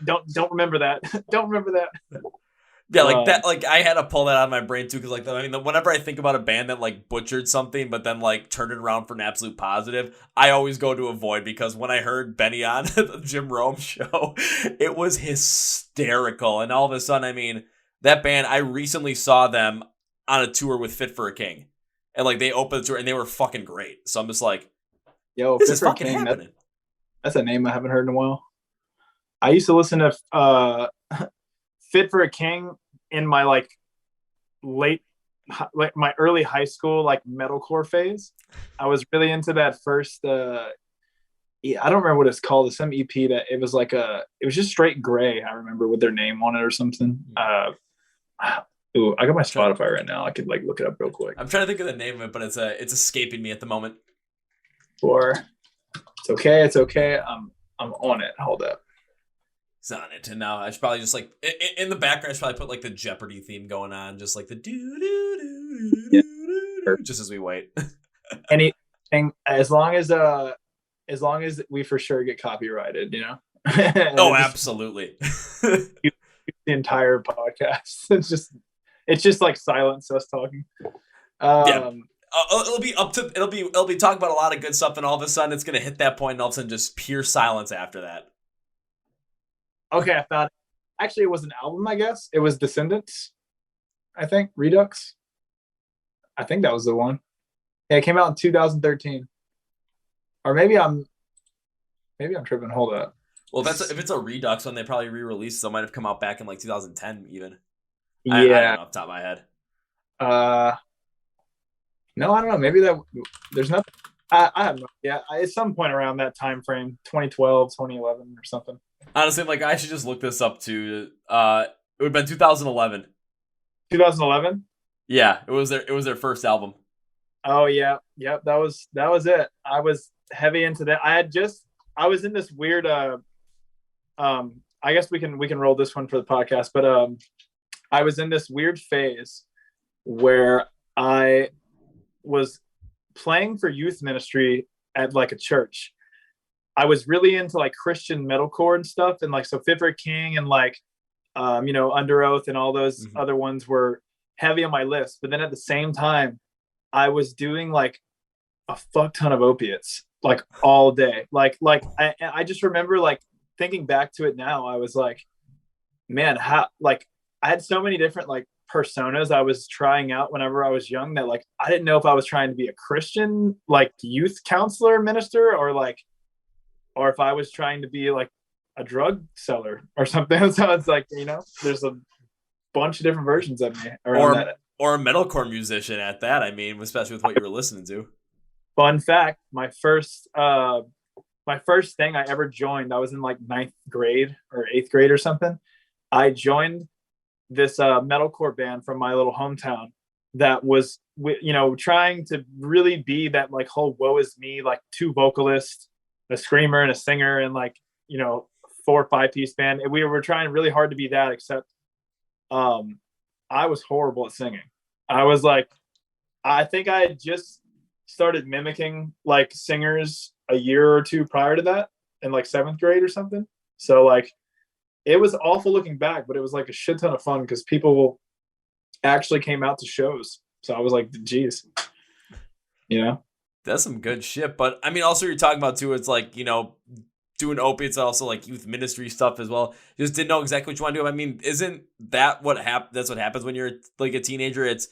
remember that. Don't remember that. Yeah, like that, like I had to pull that out of my brain too. Cause like, whenever I think about a band that like butchered something, but then like turned it around for an absolute positive, I always go to avoid because when I heard Benny on the Jim Rome show, it was hysterical. And all of a sudden, that band, I recently saw them on a tour with Fit for a King, and like they opened the tour and they were fucking great. So I'm just like, yo, this is fucking happening. That's a name I haven't heard in a while. I used to listen to Fit for a King in my like my early high school like metalcore phase. I was really into that first. I don't remember what it's called. It's some EP that it was like it was just straight gray. I remember with their name on it or something. Ooh, I got my Spotify right now. I could like look it up real quick. I'm trying to think of the name of it, but it's escaping me at the moment. Or it's okay. I'm on it. Hold up. It's on it. And now I should probably just like in the background, I should probably put like the Jeopardy theme going on, just like the do just as we wait. Anything as long as we for sure get copyrighted, Oh, absolutely. The entire podcast. It's just like silence us talking. Yeah. It'll be talking about a lot of good stuff, and all of a sudden it's gonna hit that point, and all of a sudden just pure silence after that. Okay, I found it. Actually, it was an album, I guess. It was Descendants, I think. Redux. I think that was the one. Yeah, it came out in 2013. Or maybe I'm tripping. Hold up. Well, if it's a Redux one, they probably re-released, so it might have come out back in like 2010 even. Yeah. I don't know off the top of my head. No, I don't know. Maybe there's nothing. I have no idea. At some point around that time frame, 2012, 2011 or something. Honestly, like I should just look this up too. It would have been 2011. 2011? Yeah, it was their first album. Oh yeah. Yep, that was it. I was heavy into that. I was in this weird I guess we can roll this one for the podcast, but I was in this weird phase where I was playing for youth ministry at like a church. I was really into like Christian metalcore and stuff, and like so Fit for a King and like Under Oath and all those other ones were heavy on my list. But then at the same time, I was doing like a fuck ton of opiates like all day. Like I just remember like thinking back to it now, I was like, man, how like I had so many different like personas I was trying out whenever I was young that like I didn't know if I was trying to be a Christian like youth counselor minister or if I was trying to be like a drug seller or something. So it's like, there's a bunch of different versions of me around that. Or a metalcore musician at that, I mean, especially with what you were listening to. Fun fact, my first thing I ever joined, I was in like 9th grade or 8th grade or something. I joined this metalcore band from my little hometown that was, trying to really be that like whole woe is me, like 2 vocalists, a screamer and a singer, and like, 4 or 5 piece band. And we were trying really hard to be that, except I was horrible at singing. I think I had just started mimicking like singers a year or 2 prior to that in like 7th grade or something. So like it was awful looking back, but it was like a shit ton of fun because people actually came out to shows. So I was like, geez, That's some good shit. But I mean, also you're talking about too, it's like, doing opiates, also like youth ministry stuff as well. Just didn't know exactly what you want to do. I mean, isn't that that's what happens when you're like a teenager? It's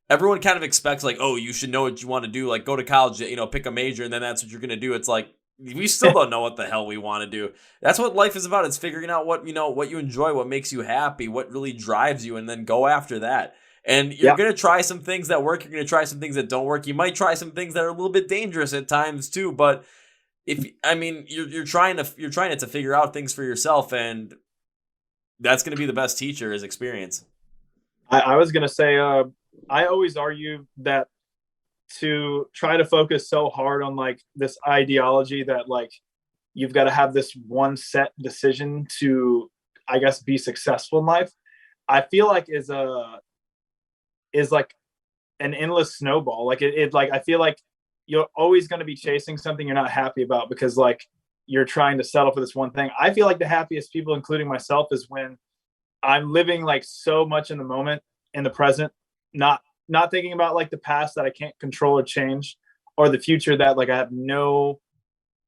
everyone kind of expects like, oh, you should know what you want to do. Like go to college, pick a major and then that's what you're going to do. It's like, we still don't know what the hell we want to do. That's what life is about. It's figuring out what you enjoy, what makes you happy, what really drives you, and then go after that. And you're going to try some things that work. You're going to try some things that don't work. You might try some things that are a little bit dangerous at times too, but you're trying it to figure out things for yourself, and that's going to be the best teacher is experience. I was going to say, I always argue that to try to focus so hard on like this ideology that like you've got to have this one set decision to, I guess, be successful in life, I feel like is like an endless snowball. Like it like I feel like you're always going to be chasing something you're not happy about because like you're trying to settle for this one thing. I feel like the happiest people, including myself, is when I'm living like so much in the moment, in the present, not thinking about like the past that I can't control or change, or the future that like I have no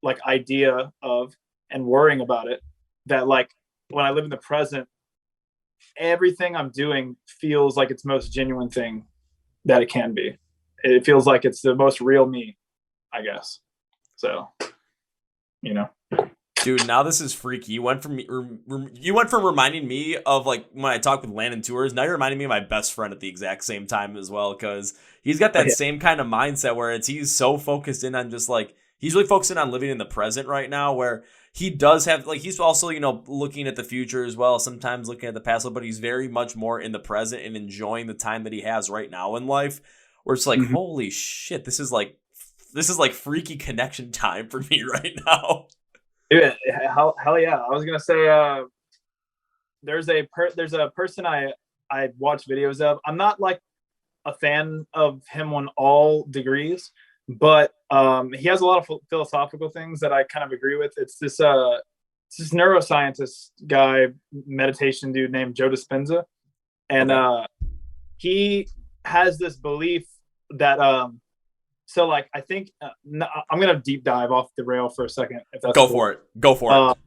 like idea of, and worrying about it. That like when I live in the present, everything I'm doing feels like it's most genuine thing that it can be. It feels like it's the most real me, I guess. So, Dude, now this is freaky. You went from reminding me of like when I talk with Landon Tours. Now you're reminding me of my best friend at the exact same time as well, because he's got that same kind of mindset where he's so focused in on just like he's really focusing on living in the present right now. Where he does have like he's also looking at the future as well, sometimes looking at the past, but he's very much more in the present and enjoying the time that he has right now in life. Where it's like, holy shit, this is like freaky connection time for me right now. Dude, hell yeah! I was gonna say, there's a person I watch videos of. I'm not like a fan of him on all degrees, but he has a lot of philosophical things that I kind of agree with. It's this neuroscientist guy, meditation dude named Joe Dispenza, and he has this belief that so like I think I'm gonna deep dive off the rail for a second. If that's Go for it.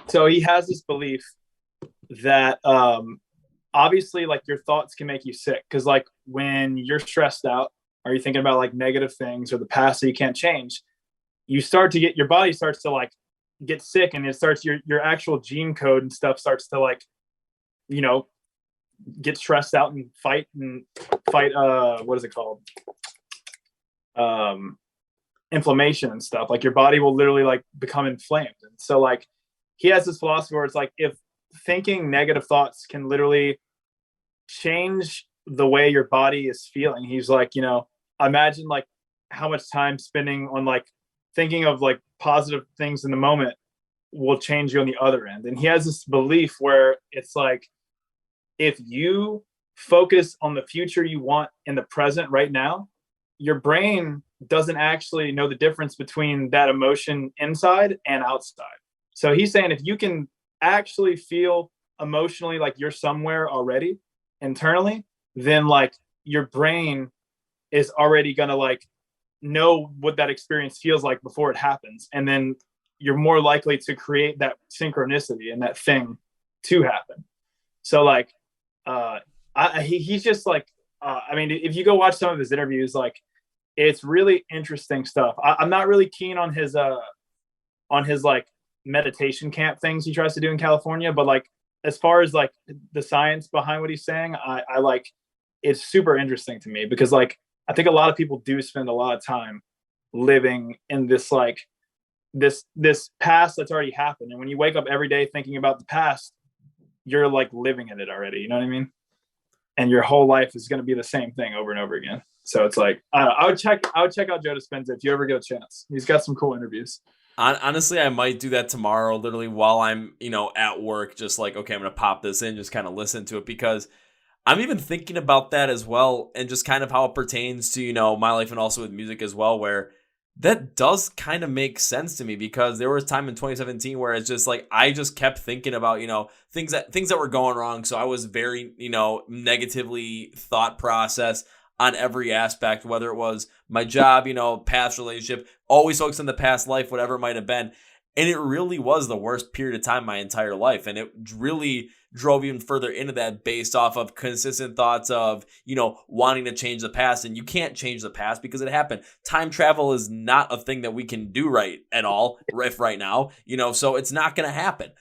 So he has this belief that obviously like your thoughts can make you sick, because like when you're stressed out or you're thinking about like negative things or the past that you can't change, you start to get your body starts to like get sick, and it starts your actual gene code and stuff starts to like get stressed out and fight what is it called, inflammation and stuff. Like your body will literally like become inflamed. And so like he has this philosophy where it's like if thinking negative thoughts can literally change the way your body is feeling, he's like, imagine like how much time spending on like thinking of like positive things in the moment will change you on the other end. And he has this belief where it's like if you focus on the future you want in the present right now, your brain doesn't actually know the difference between that emotion inside and outside. So he's saying if you can actually feel emotionally like you're somewhere already internally, then like your brain is already going to like know what that experience feels like before it happens. And then you're more likely to create that synchronicity and that thing to happen. So like, He's just like, I mean, if you go watch some of his interviews, like it's really interesting stuff. I'm not really keen on his like meditation camp things he tries to do in California, but like as far as like the science behind what he's saying, I like it's super interesting to me because like I think a lot of people do spend a lot of time living in this like this past that's already happened, and when you wake up every day thinking about the past, you're like living in it already. You know what I mean? And your whole life is going to be the same thing over and over again. So it's like I would check out Joe Dispenza if you ever get a chance. He's got some cool interviews. Honestly, I might do that tomorrow, literally while I'm, at work, just like, okay, I'm going to pop this in, just kind of listen to it, because I'm even thinking about that as well, and just kind of how it pertains to, my life and also with music as well, where that does kind of make sense to me, because there was time in 2017 where it's just like, I just kept thinking about, things that were going wrong. So I was very, negatively thought process on every aspect, whether it was my job, past relationship, always focused on the past life, whatever it might have been. And it really was the worst period of time my entire life. And it really drove even further into that based off of consistent thoughts of, wanting to change the past. And you can't change the past because it happened. Time travel is not a thing that we can do right now, so it's not going to happen.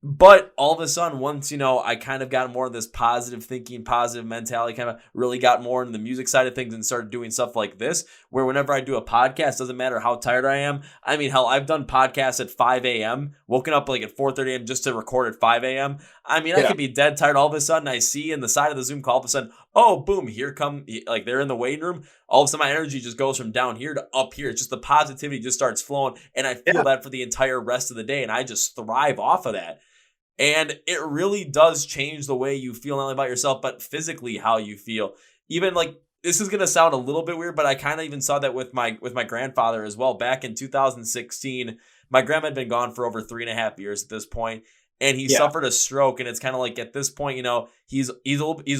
But all of a sudden, once, I kind of got more of this positive thinking, positive mentality, kind of really got more into the music side of things and started doing stuff like this, where whenever I do a podcast, doesn't matter how tired I am. I mean, hell, I've done podcasts at 5 a.m., woken up like at 4:30 a.m. just to record at 5 a.m. I mean, I could be dead tired. All of a sudden, I see in the side of the Zoom call, all of a sudden, oh, boom, here come, like they're in the waiting room. All of a sudden, my energy just goes from down here to up here. It's just the positivity just starts flowing. And I feel that for the entire rest of the day. And I just thrive off of that. And it really does change the way you feel, not only about yourself, but physically how you feel. Even like, this is going to sound a little bit weird, but I kind of even saw that with my grandfather as well. Back in 2016, my grandma had been gone for over 3.5 years at this point, and he suffered a stroke. And it's kind of like, at this point, he's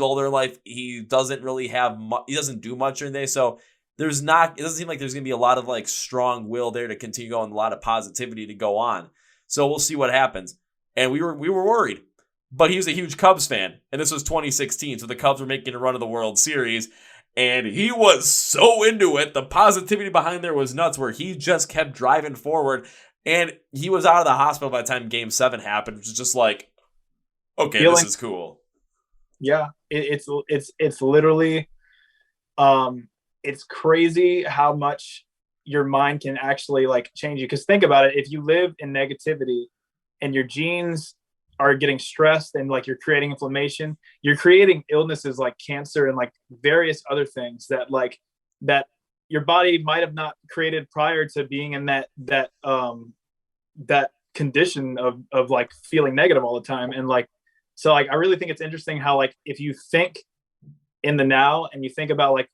older in life. He doesn't really have he doesn't do much during the day. So it doesn't seem like there's going to be a lot of like strong will there to continue going, a lot of positivity to go on. So we'll see what happens. And we were worried, but he was a huge Cubs fan, and this was 2016, so the Cubs were making a run of the World Series, and he was so into it. The positivity behind there was nuts, where he just kept driving forward, and he was out of the hospital by the time Game 7 happened, which is just like, okay, this is cool. Yeah, it's literally, it's crazy how much your mind can actually like change you. Because think about it, if you live in negativity and your genes are getting stressed and like you're creating inflammation, you're creating illnesses like cancer and like various other things that your body might have not created prior to being in that condition of like feeling negative all the time. And like, so like, I really think it's interesting how like, if you think in the now and you think about like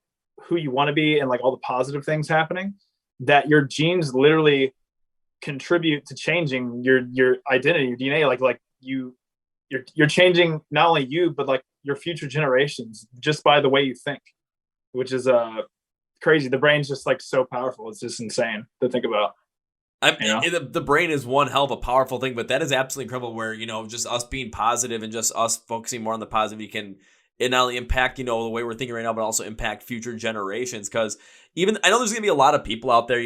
who you want to be and like all the positive things happening, that your genes literally contribute to changing your identity, your DNA. Like you're changing not only you, but like your future generations just by the way you think, which is crazy. The brain's just like so powerful. It's just insane to think about. The brain is one hell of a powerful thing, but that is absolutely incredible where, just us being positive and just us focusing more on the positive, can it not only impact, the way we're thinking right now, but also impact future generations. Because even I know there's going to be a lot of people out there,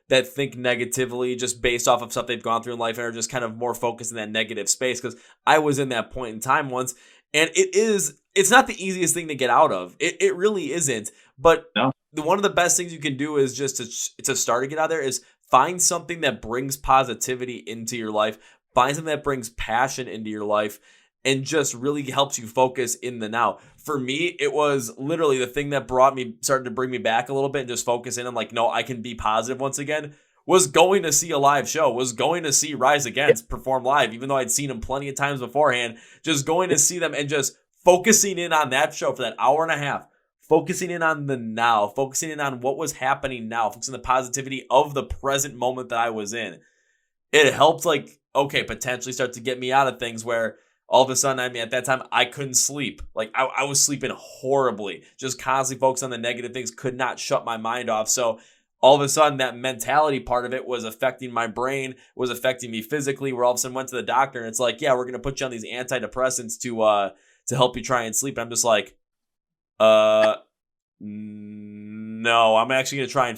that think negatively just based off of stuff they've gone through in life and are just kind of more focused in that negative space. Because I was in that point in time once, and it's not the easiest thing to get out of. It really isn't. But one of the best things you can do is just to start to get out there is find something that brings positivity into your life. Find something that brings passion into your life, and just really helps you focus in the now. For me, it was literally the thing that started to bring me back a little bit and just focus in on like, no, I can be positive once again, was going to see a live show, was going to see Rise Against perform live, even though I'd seen them plenty of times beforehand, just going to see them and just focusing in on that show for that hour and a half, focusing in on the now, focusing in on what was happening now, focusing on the positivity of the present moment that I was in. It helped potentially start to get me out of things where all of a sudden, I mean, at that time, I couldn't sleep. Like, I was sleeping horribly. Just constantly focused on the negative things. Could not shut my mind off. So, all of a sudden, that mentality part of it was affecting my brain, was affecting me physically, where all of a sudden went to the doctor, and it's like, yeah, we're going to put you on these antidepressants to help you try and sleep. And I'm just like, no, I'm actually going to try and,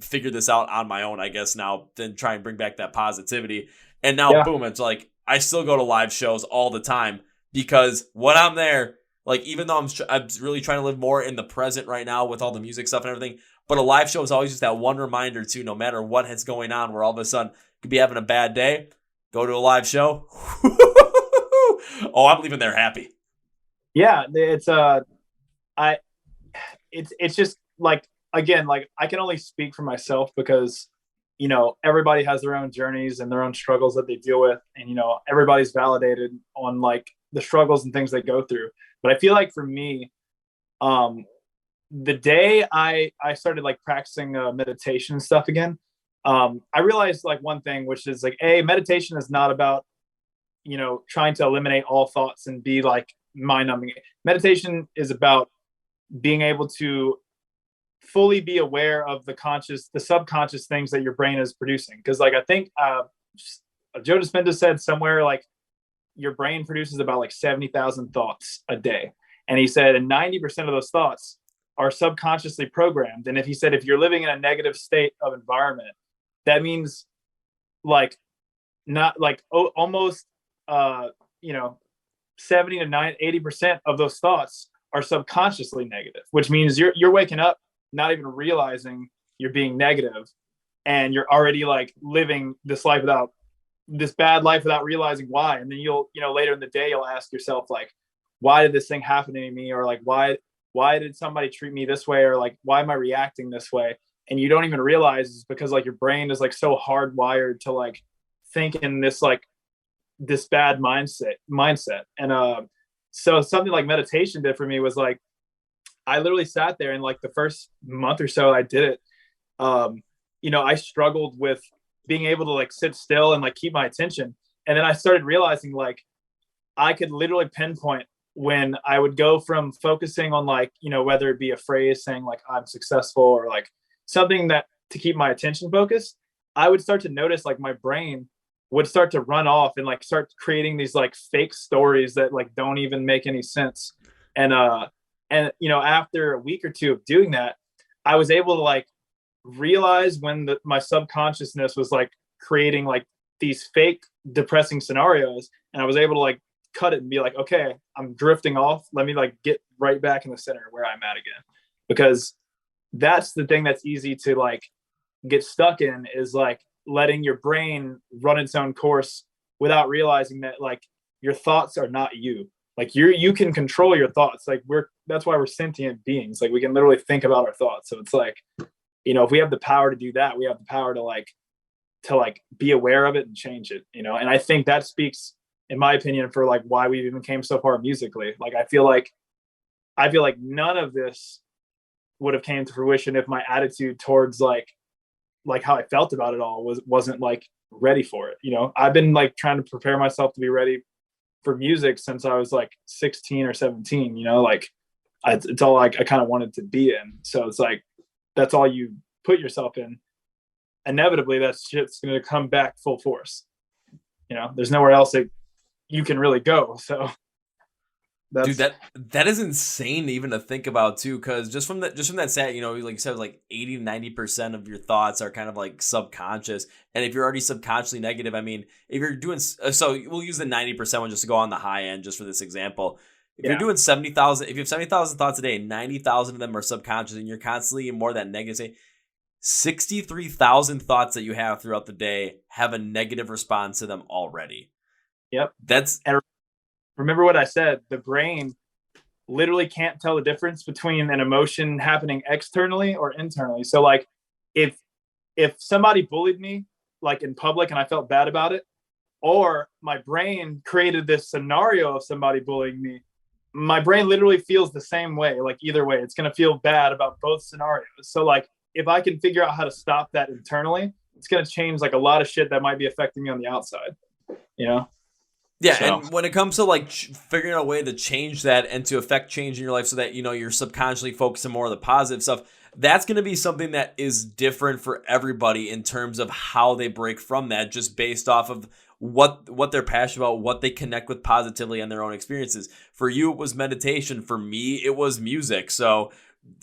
figure this out on my own, I guess now, then try and bring back that positivity. And now, boom, it's like, I still go to live shows all the time because when I'm there, like, even though I'm really trying to live more in the present right now with all the music stuff and everything, but a live show is always just that one reminder too, no matter what is going on, where all of a sudden could be having a bad day, go to a live show. Oh, I'm leaving there happy. Yeah, it's just like, again, like I can only speak for myself because, everybody has their own journeys and their own struggles that they deal with. And, everybody's validated on like the struggles and things they go through. But I feel like for me, the day I started like practicing meditation and stuff again, I realized like one thing, which is like, meditation is not about, trying to eliminate all thoughts and be like mind numbing. Meditation is about being able to fully be aware of the subconscious things that your brain is producing. Cause like, I think, Joe Dispenza said somewhere like your brain produces about like 70,000 thoughts a day. And he said, and 90% of those thoughts are subconsciously programmed. And if you're living in a negative state of environment, that means like not like almost 70 to 80% of those thoughts are subconsciously negative, which means you're waking up not even realizing you're being negative, and you're already like living this bad life without realizing why. And then you'll later in the day you'll ask yourself like, why did this thing happen to me, or like why did somebody treat me this way, or like why am I reacting this way? And you don't even realize it's because like your brain is like so hardwired to like think in this like this bad mindset. And so something like meditation did for me was like, I literally sat there and like the first month or so I did it, I struggled with being able to like sit still and like keep my attention. And then I started realizing like I could literally pinpoint when I would go from focusing on like, whether it be a phrase saying like I'm successful or like something that to keep my attention focused, I would start to notice like my brain would start to run off and like start creating these like fake stories that like don't even make any sense. And after a week or two of doing that, I was able to like realize when my subconsciousness was like creating like these fake depressing scenarios, and I was able to like cut it and be like, okay, I'm drifting off. Let me like get right back in the center where I'm at again. Because that's the thing that's easy to like get stuck in, is like letting your brain run its own course without realizing that like your thoughts are not you. Like you can control your thoughts. Like that's why we're sentient beings. Like we can literally think about our thoughts. So it's like, if we have the power to do that, we have the power to be aware of it and change it, and I think that speaks, in my opinion, for like why we even came so far musically. Like, I feel like none of this would have came to fruition if my attitude towards like how I felt about it all wasn't like ready for it. I've been like trying to prepare myself to be ready for music since I was like 16 or 17, it's all like I kind of wanted to be in. So it's like, that's all you put yourself in. Inevitably that shit's going to come back full force. There's nowhere else that you can really go. So dude, that is insane even to think about too, because just from that stat, like you said, like 80 to 90% of your thoughts are kind of like subconscious. And if you're already subconsciously negative, I mean, if you're doing, so we'll use the 90% one just to go on the high end, just for this example. If you're doing 70,000, if you have 70,000 thoughts a day, 90,000 of them are subconscious, and you're constantly in more of that negative state, 63,000 thoughts that you have throughout the day have a negative response to them already. Yep. And remember what I said, the brain literally can't tell the difference between an emotion happening externally or internally. So like if somebody bullied me like in public and I felt bad about it, or my brain created this scenario of somebody bullying me, my brain literally feels the same way. Like either way, it's going to feel bad about both scenarios. So like if I can figure out how to stop that internally, it's going to change like a lot of shit that might be affecting me on the outside, Yeah. And when it comes to like figuring out a way to change that and to affect change in your life so that, you're subconsciously focusing more on the positive stuff, that's going to be something that is different for everybody in terms of how they break from that, just based off of what they're passionate about, what they connect with positively and their own experiences. For you, it was meditation. For me, it was music. So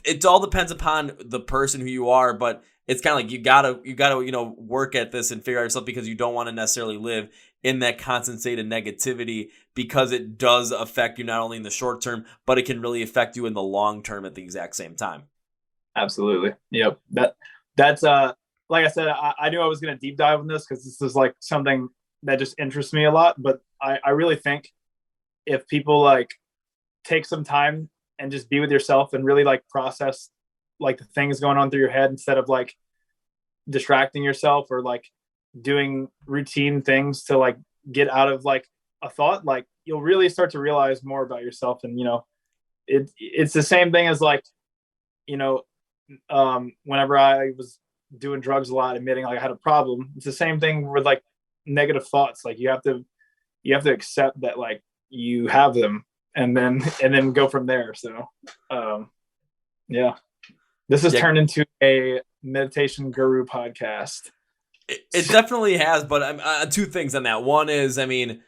it all depends upon the person who you are, but it's kind of like you gotta work at this and figure out yourself, because you don't want to necessarily live in that constant state of negativity, because it does affect you not only in the short term, but it can really affect you in the long term at the exact same time. Absolutely. Yep. That's like I said, I knew I was going to deep dive on this because this is like something that just interests me a lot. But I really think if people like take some time and just be with yourself and really like process like the things going on through your head, instead of like distracting yourself or like doing routine things to like get out of like a thought, like you'll really start to realize more about yourself. And it's the same thing as like whenever I was doing drugs a lot, admitting like I had a problem, it's the same thing with like negative thoughts. Like you have to accept that like you have them, and then go from there. So yeah, this has turned into a meditation guru podcast. It definitely has, but two things on that. One is, I mean,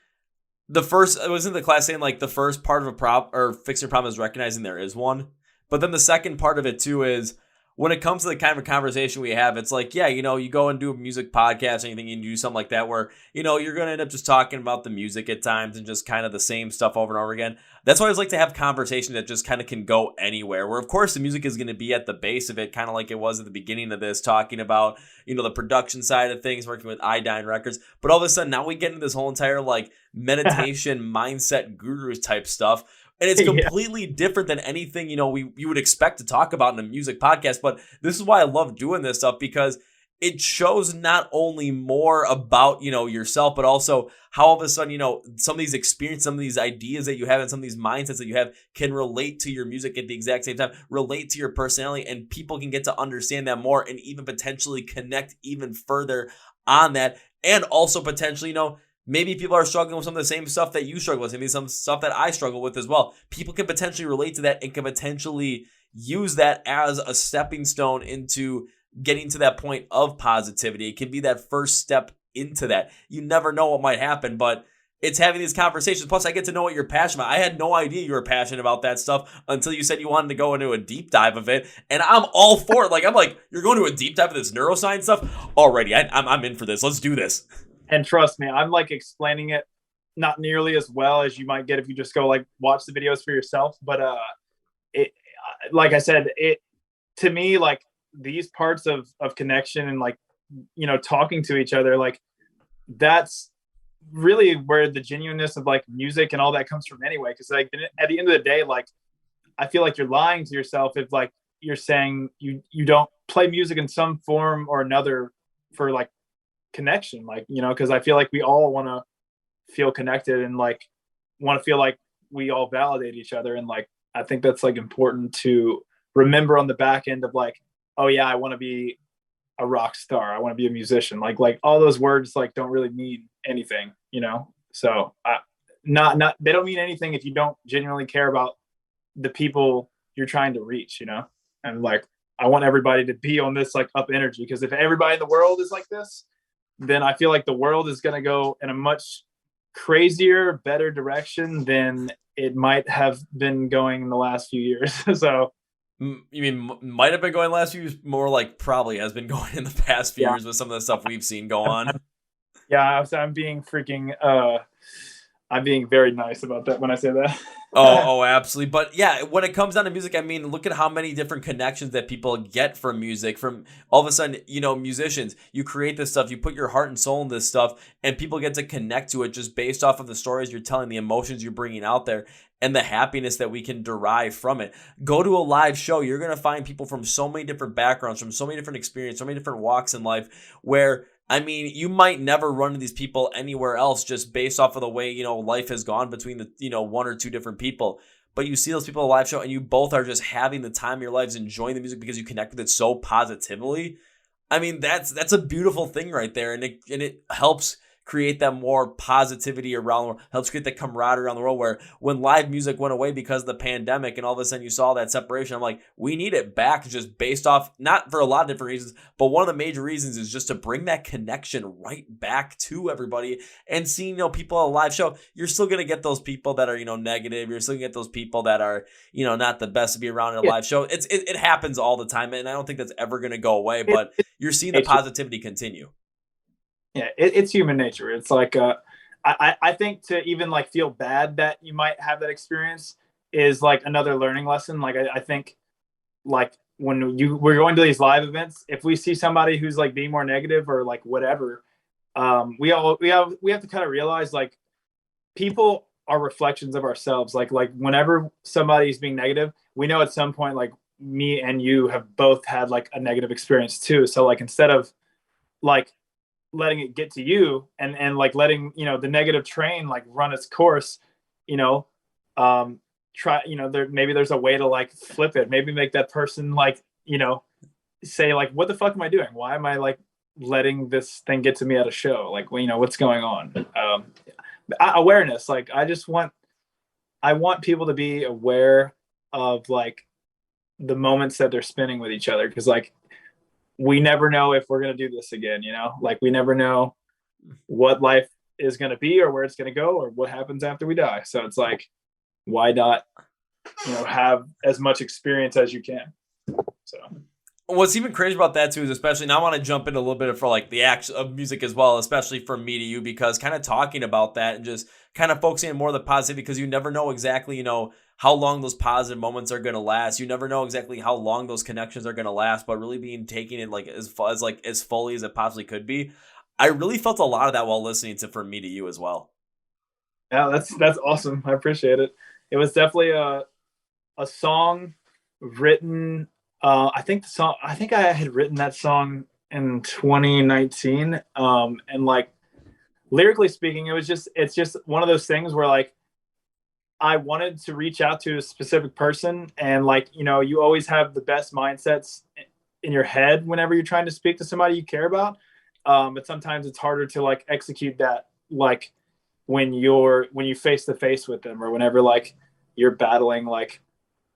the first, I was in the class saying like the first part of a problem or fixing a problem is recognizing there is one. But then the second part of it too is, when it comes to the kind of a conversation we have, it's like, yeah, you go and do a music podcast or anything, and you do something like that where, you're going to end up just talking about the music at times and just kind of the same stuff over and over again. That's why I always like to have conversations that just kind of can go anywhere, where of course the music is going to be at the base of it, kind of like it was at the beginning of this, talking about, the production side of things, working with Iodine Records. But all of a sudden now we get into this whole entire like meditation mindset gurus type stuff. And it's completely different than anything, you would expect to talk about in a music podcast. But this is why I love doing this stuff, because it shows not only more about, yourself, but also how all of a sudden, some of these experiences, some of these ideas that you have, and some of these mindsets that you have can relate to your music at the exact same time, relate to your personality, and people can get to understand that more and even potentially connect even further on that. And also potentially, maybe people are struggling with some of the same stuff that you struggle with, maybe some stuff that I struggle with as well. People can potentially relate to that and can potentially use that as a stepping stone into getting to that point of positivity. It can be that first step into that. You never know what might happen, but it's having these conversations. Plus, I get to know what you're passionate about. I had no idea you were passionate about that stuff until you said you wanted to go into a deep dive of it, and I'm all for it. I'm like, you're going to a deep dive of this neuroscience stuff? Already, I'm in for this. Let's do this. And trust me, I'm like explaining it not nearly as well as you might get if you just go like watch the videos for yourself. But it, like I said, it to me, like these parts of connection and like talking to each other, like that's really where the genuineness of like music and all that comes from anyway. Because like at the end of the day, like I feel like you're lying to yourself if like you're saying you don't play music in some form or another for like connection, like because I feel like we all want to feel connected and like want to feel like we all validate each other. And like I think that's like important to remember on the back end of like, oh yeah, I want to be a rock star, I want to be a musician, like all those words like don't really mean anything, so not they don't mean anything if you don't genuinely care about the people you're trying to reach, and like I want everybody to be on this like up energy, because if everybody in the world is like this, then I feel like the world is going to go in a much crazier, better direction than it might have been going in the last few years. So you mean might have been going last few years? More like probably has been going in the past few years with some of the stuff we've seen go on. Yeah, I'm being freaking I'm being very nice about that when I say that. Oh, absolutely. But yeah, when it comes down to music, I mean, look at how many different connections that people get from music. From all of a sudden, musicians, you create this stuff, you put your heart and soul in this stuff, and people get to connect to it just based off of the stories you're telling, the emotions you're bringing out there, and the happiness that we can derive from it. Go to a live show. You're going to find people from so many different backgrounds, from so many different experiences, so many different walks in life, where I mean, you might never run into these people anywhere else just based off of the way, life has gone between the, one or two different people. But you see those people at a live show and you both are just having the time of your lives, enjoying the music because you connect with it so positively. I mean, that's a beautiful thing right there. And it helps create that more positivity around the world, helps create that camaraderie around the world, where when live music went away because of the pandemic and all of a sudden you saw that separation, I'm like, we need it back, just based off, not for a lot of different reasons, but one of the major reasons is just to bring that connection right back to everybody. And seeing, people at a live show, you're still going to get those people that are, negative. You're still going to get those people that are, not the best to be around in a live show. It happens all the time, and I don't think that's ever going to go away, but you're seeing the positivity continue. Yeah, it's human nature. It's like, I think to even like feel bad that you might have that experience is like another learning lesson. Like, I think like when we're going to these live events, if we see somebody who's like being more negative or like whatever, we have to kind of realize like people are reflections of ourselves. Like whenever somebody's being negative, we know at some point, like me and you have both had like a negative experience too. So like, instead of like letting it get to you and like letting, the negative train like run its course, try, maybe there's a way to like flip it, maybe make that person like, say like, what the fuck am I doing? Why am I like letting this thing get to me at a show? Like, what's going on? Awareness. Like, I want people to be aware of like the moments that they're spending with each other. Cause like, we never know if we're going to do this again, like we never know what life is going to be or where it's going to go or what happens after we die. So it's like, why not, have as much experience as you can. So what's even crazy about that too is, especially now I want to jump into a little bit for like the action of music as well, especially from me to you, because kind of talking about that and just kind of focusing on more of the positivity, because you never know exactly, how long those positive moments are going to last. You never know exactly how long those connections are going to last, but really taking it like as fully as it possibly could be. I really felt a lot of that while listening to From Me to You as well. Yeah, that's awesome. I appreciate it. It was definitely a song written. I think I had written that song in 2019. And like lyrically speaking, it's just one of those things where like I wanted to reach out to a specific person, and like, you always have the best mindsets in your head whenever you're trying to speak to somebody you care about. But sometimes it's harder to like execute that, like when you face to face with them, or whenever like you're battling like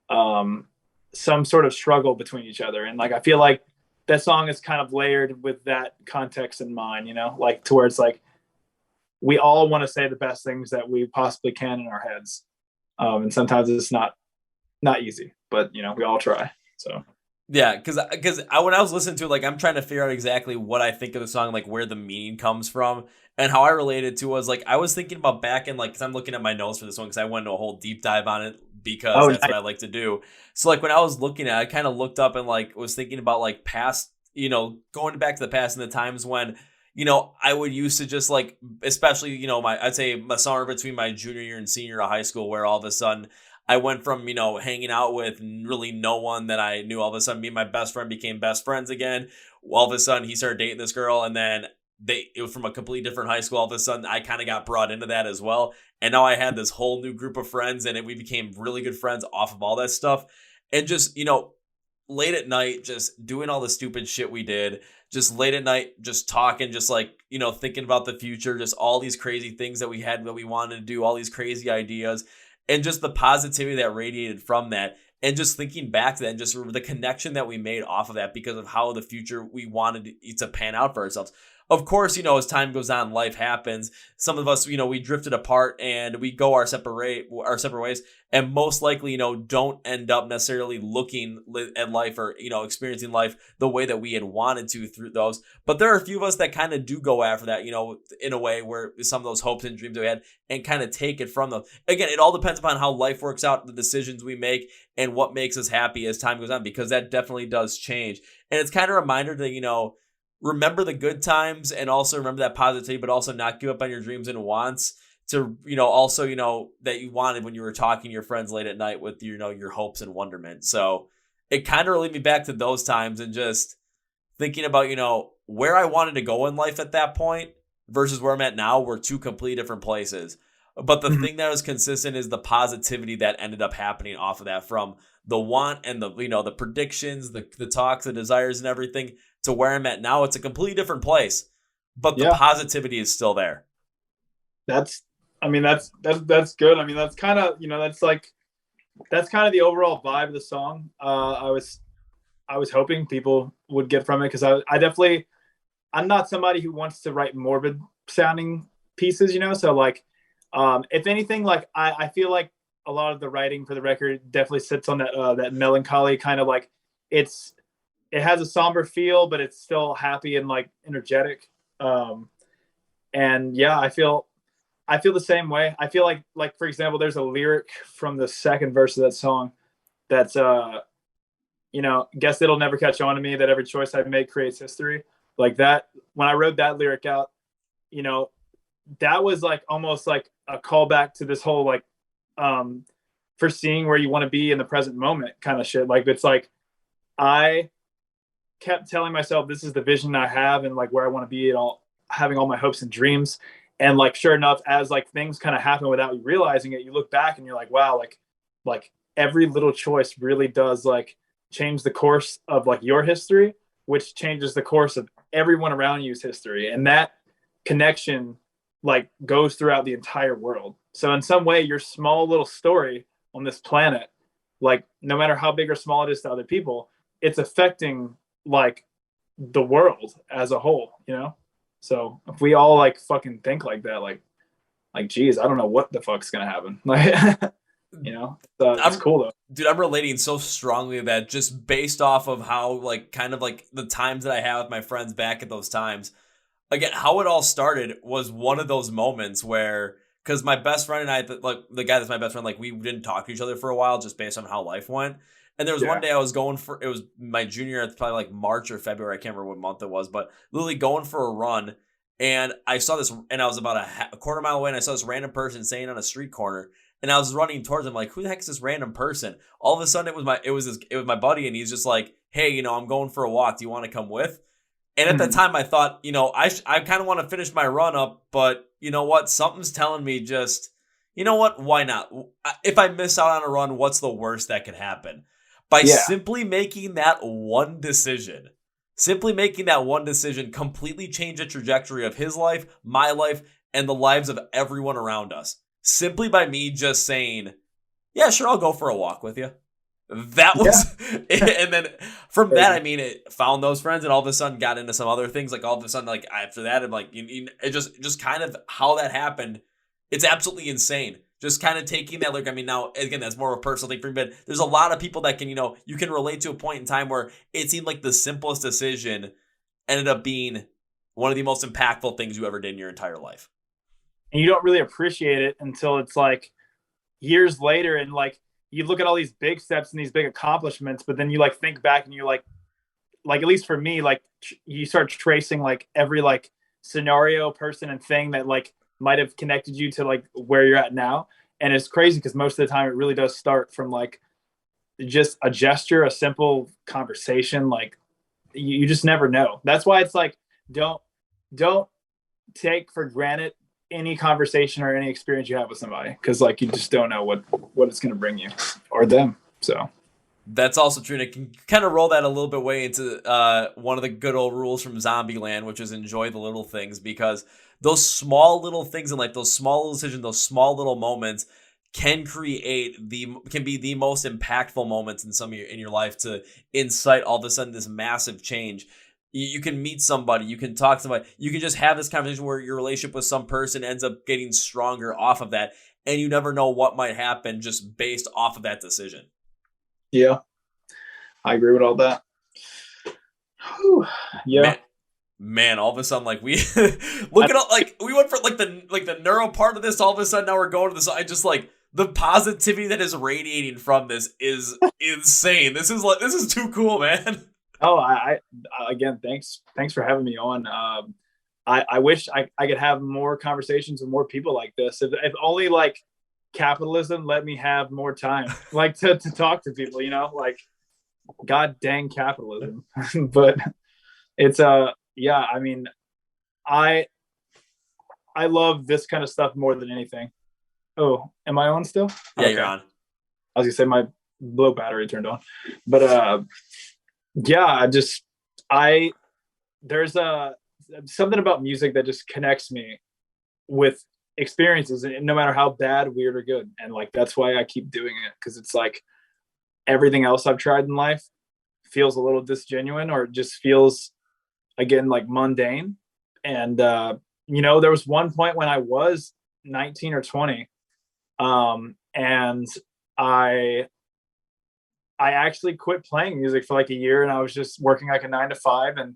some sort of struggle between each other. And like, I feel like that song is kind of layered with that context in mind, like to where it's like, we all want to say the best things that we possibly can in our heads. And sometimes it's not easy, but we all try. So yeah, because when I was listening to it, like I'm trying to figure out exactly what I think of the song, like where the meaning comes from, and how I related to was like I was thinking about back in like, because I'm looking at my notes for this one because I went into a whole deep dive on it because that's what I like to do. So like when I was looking at it, I kind of looked up and like was thinking about like past, going back to the past and the times when I would used to just like, especially, I'd say my summer between my junior year and senior year of high school, where all of a sudden I went from, hanging out with really no one that I knew. All of a sudden me and my best friend became best friends again. All of a sudden he started dating this girl, and then it was from a completely different high school. All of a sudden I kind of got brought into that as well. And now I had this whole new group of friends, and we became really good friends off of all that stuff. And just, late at night, just doing all the stupid shit we did, just late at night, just talking, just like, thinking about the future, just all these crazy things that we had that we wanted to do, all these crazy ideas, and just the positivity that radiated from that. And just thinking back to that, and just the connection that we made off of that because of how the future we wanted it to pan out for ourselves. Of course, as time goes on, life happens. Some of us, we drifted apart and we go our separate ways, and most likely, don't end up necessarily looking at life or, experiencing life the way that we had wanted to through those. But there are a few of us that kind of do go after that, in a way where some of those hopes and dreams that we had, and kind of take it from them. Again, it all depends upon how life works out, the decisions we make, and what makes us happy as time goes on, because that definitely does change. And it's kind of a reminder that, remember the good times, and also remember that positivity, but also not give up on your dreams and wants to, also, that you wanted when you were talking to your friends late at night with, your hopes and wonderment. So it kind of led me back to those times, and just thinking about, where I wanted to go in life at that point versus where I'm at now were two completely different places. But the thing that was consistent is the positivity that ended up happening off of that, from the want and the, the predictions, the talks, the desires and everything, to where I'm at now. It's a completely different place. but the Yeah. positivity is still there. That's good. I mean, that's kind of, that's kind of the overall vibe of the song. I was hoping people would get from it, because I definitely, I'm not somebody who wants to write morbid sounding pieces, so like, if anything, like I feel like a lot of the writing for the record definitely sits on that melancholy kind of, like, it has a somber feel, but it's still happy and like energetic. And yeah, I feel the same way. I feel like for example, there's a lyric from the second verse of that song that's guess it'll never catch on to me that every choice I make creates history. Like that, when I wrote that lyric out, that was like almost like a callback to this whole like foreseeing where you want to be in the present moment kind of shit. Like, it's like I kept telling myself this is the vision I have and like where I want to be, and all having all my hopes and dreams. And like, sure enough, as like things kind of happen without you realizing it, you look back and you're like, wow, like every little choice really does like change the course of like your history, which changes the course of everyone around you's history. And that connection like goes throughout the entire world. So in some way, your small little story on this planet, like no matter how big or small it is to other people, it's affecting like the world as a whole, So if we all like fucking think like that, like, geez, I don't know what the fuck's gonna happen. Like, it's cool though. Dude, I'm relating so strongly to that, just based off of how like kind of like the times that I have with my friends back at those times. Again, how it all started was one of those moments where, because my best friend and I, like the guy that's my best friend, like we didn't talk to each other for a while just based on how life went. And there was one day I was going for, it was my junior year, it's probably like March or February, I can't remember what month it was, but literally going for a run. And I saw this, and I was about a quarter mile away, and I saw this random person saying on a street corner, and I was running towards him like, who the heck is this random person? All of a sudden it was my buddy, and he's just like, hey, I'm going for a walk. Do you want to come with? And at that time I thought, I kind of want to finish my run up, but you know what? Something's telling me just, you know what? Why not? If I miss out on a run, what's the worst that could happen? By simply making that one decision, completely changed the trajectory of his life, my life, and the lives of everyone around us. Simply by me just saying, yeah, sure, I'll go for a walk with you. That was, and then from that, I mean, it found those friends, and all of a sudden got into some other things. Like all of a sudden, like after that, I'm like, it just kind of how that happened. It's absolutely insane. Just kind of taking that look. I mean, now again, that's more of a personal thing for me, but there's a lot of people that can, you can relate to a point in time where it seemed like the simplest decision ended up being one of the most impactful things you ever did in your entire life. And you don't really appreciate it until it's like years later, and like you look at all these big steps and these big accomplishments, but then you like think back and you're like at least for me, like you start tracing like every like scenario, person, and thing that like might have connected you to like where you're at now. And it's crazy because most of the time it really does start from like just a gesture, a simple conversation. Like you just never know. That's why it's like, don't take for granted any conversation or any experience you have with somebody, because like you just don't know what it's going to bring you or them. So that's also true. And it can kind of roll that a little bit way into one of the good old rules from Zombieland, which is enjoy the little things, because those small little things in life, those small little decisions, those small little moments can be the most impactful moments in your life to incite all of a sudden this massive change. You can meet somebody, you can talk to somebody, you can just have this conversation where your relationship with some person ends up getting stronger off of that, and you never know what might happen just based off of that decision. Yeah, I agree with all that. Whew. Yeah. Man, all of a sudden, like we look at all, like we went for like the neuro part of this. All of a sudden, now we're going to this. I just like the positivity that is radiating from this is insane. This is too cool, man. Oh, I again, thanks for having me on. I wish I could have more conversations with more people like this. If only like capitalism let me have more time, like to talk to people, like god dang capitalism. But it's yeah, I mean, I love this kind of stuff more than anything. Oh, am I on still? Yeah, okay. You're on. I was gonna say my low battery turned on, but yeah, there's something about music that just connects me with experiences, and no matter how bad, weird, or good. And like that's why I keep doing it, because it's like everything else I've tried in life feels a little disgenuine, or it just feels, again, like mundane. And there was one point when I was 19 or 20, and I actually quit playing music for like a year, and I was just working like a 9 to 5. And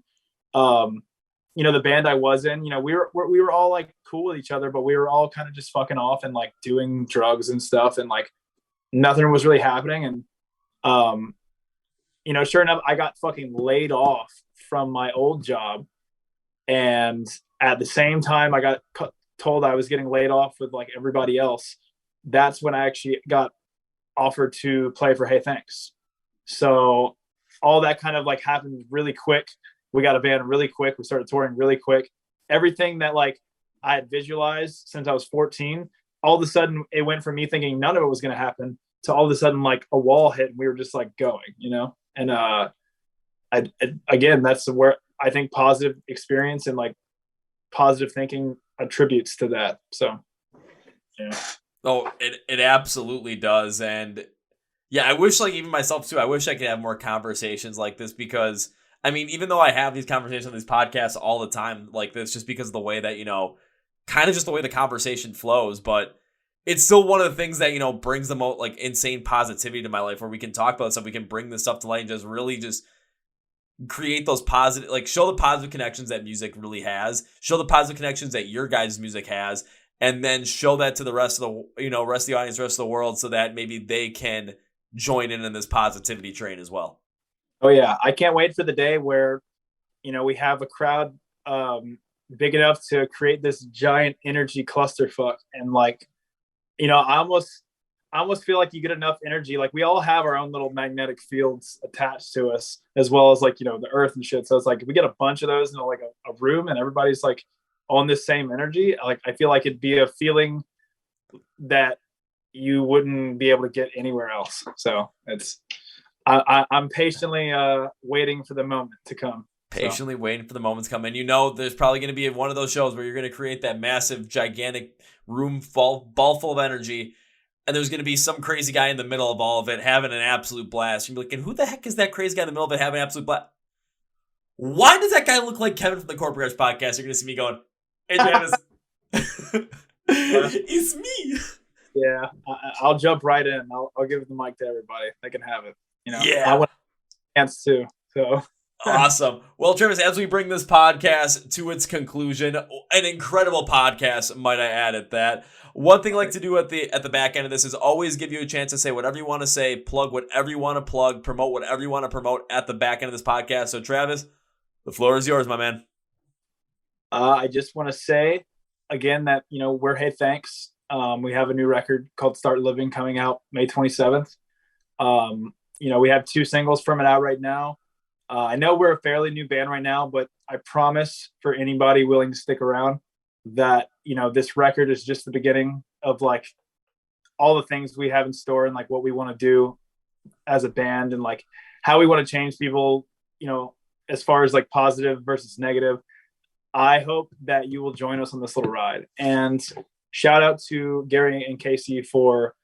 the band I was in, we were all like cool with each other, but we were all kind of just fucking off and like doing drugs and stuff, and like nothing was really happening. And sure enough, I got fucking laid off from my old job, and at the same time I got told I was getting laid off with like everybody else. That's when I actually got offered to play for Hey Thanks. So all that kind of like happened really quick. We got a band really quick. We started touring really quick. Everything that like I had visualized since I was 14, all of a sudden it went from me thinking none of it was going to happen to all of a sudden like a wall hit and we were just like going, and again, that's where I think positive experience and like positive thinking attributes to that. So, yeah. Oh, it absolutely does. And yeah, I wish, like, even myself too, I wish I could have more conversations like this, because I mean, even though I have these conversations on these podcasts all the time like this, just because of the way that, kind of just the way the conversation flows, but it's still one of the things that, brings the most like insane positivity to my life, where we can talk about stuff, we can bring this stuff to light and just really just create those positive, like show the positive connections that music really has, show the positive connections that your guys' music has, and then show that to the rest of the, rest of the audience, rest of the world, so that maybe they can join in this positivity train as well. Oh yeah. I can't wait for the day where, we have a crowd big enough to create this giant energy clusterfuck. And like, I almost feel like you get enough energy. Like we all have our own little magnetic fields attached to us, as well as like, the earth and shit. So it's like, if we get a bunch of those in like a room and everybody's like on this same energy, like I feel like it'd be a feeling that you wouldn't be able to get anywhere else. So I'm patiently waiting for the moment to come. Patiently waiting for the moment to come. And there's probably going to be one of those shows where you're going to create that massive, gigantic room ball full of energy, and there's going to be some crazy guy in the middle of all of it having an absolute blast. You're like, and who the heck is that crazy guy in the middle of it having an absolute blast? Why does that guy look like Kevin from the Chord Progression Podcast? You're going to see me going, hey, Travis. It's me. Yeah, I'll jump right in. I'll give the mic to everybody. They can have it. Yeah. I want a chance too. So awesome. Well, Travis, as we bring this podcast to its conclusion, an incredible podcast, might I add at that. One thing I like to do at the back end of this is always give you a chance to say whatever you want to say, plug whatever you want to plug, promote whatever you want to promote at the back end of this podcast. So, Travis, the floor is yours, my man. I just want to say again that, we're Hey Thanks. We have a new record called Start Living coming out May 27th. We have 2 singles from it out right now. I know we're a fairly new band right now, but I promise for anybody willing to stick around that, this record is just the beginning of like all the things we have in store and like what we want to do as a band and like how we want to change people, as far as like positive versus negative. I hope that you will join us on this little ride. And shout out to Gary and Casey for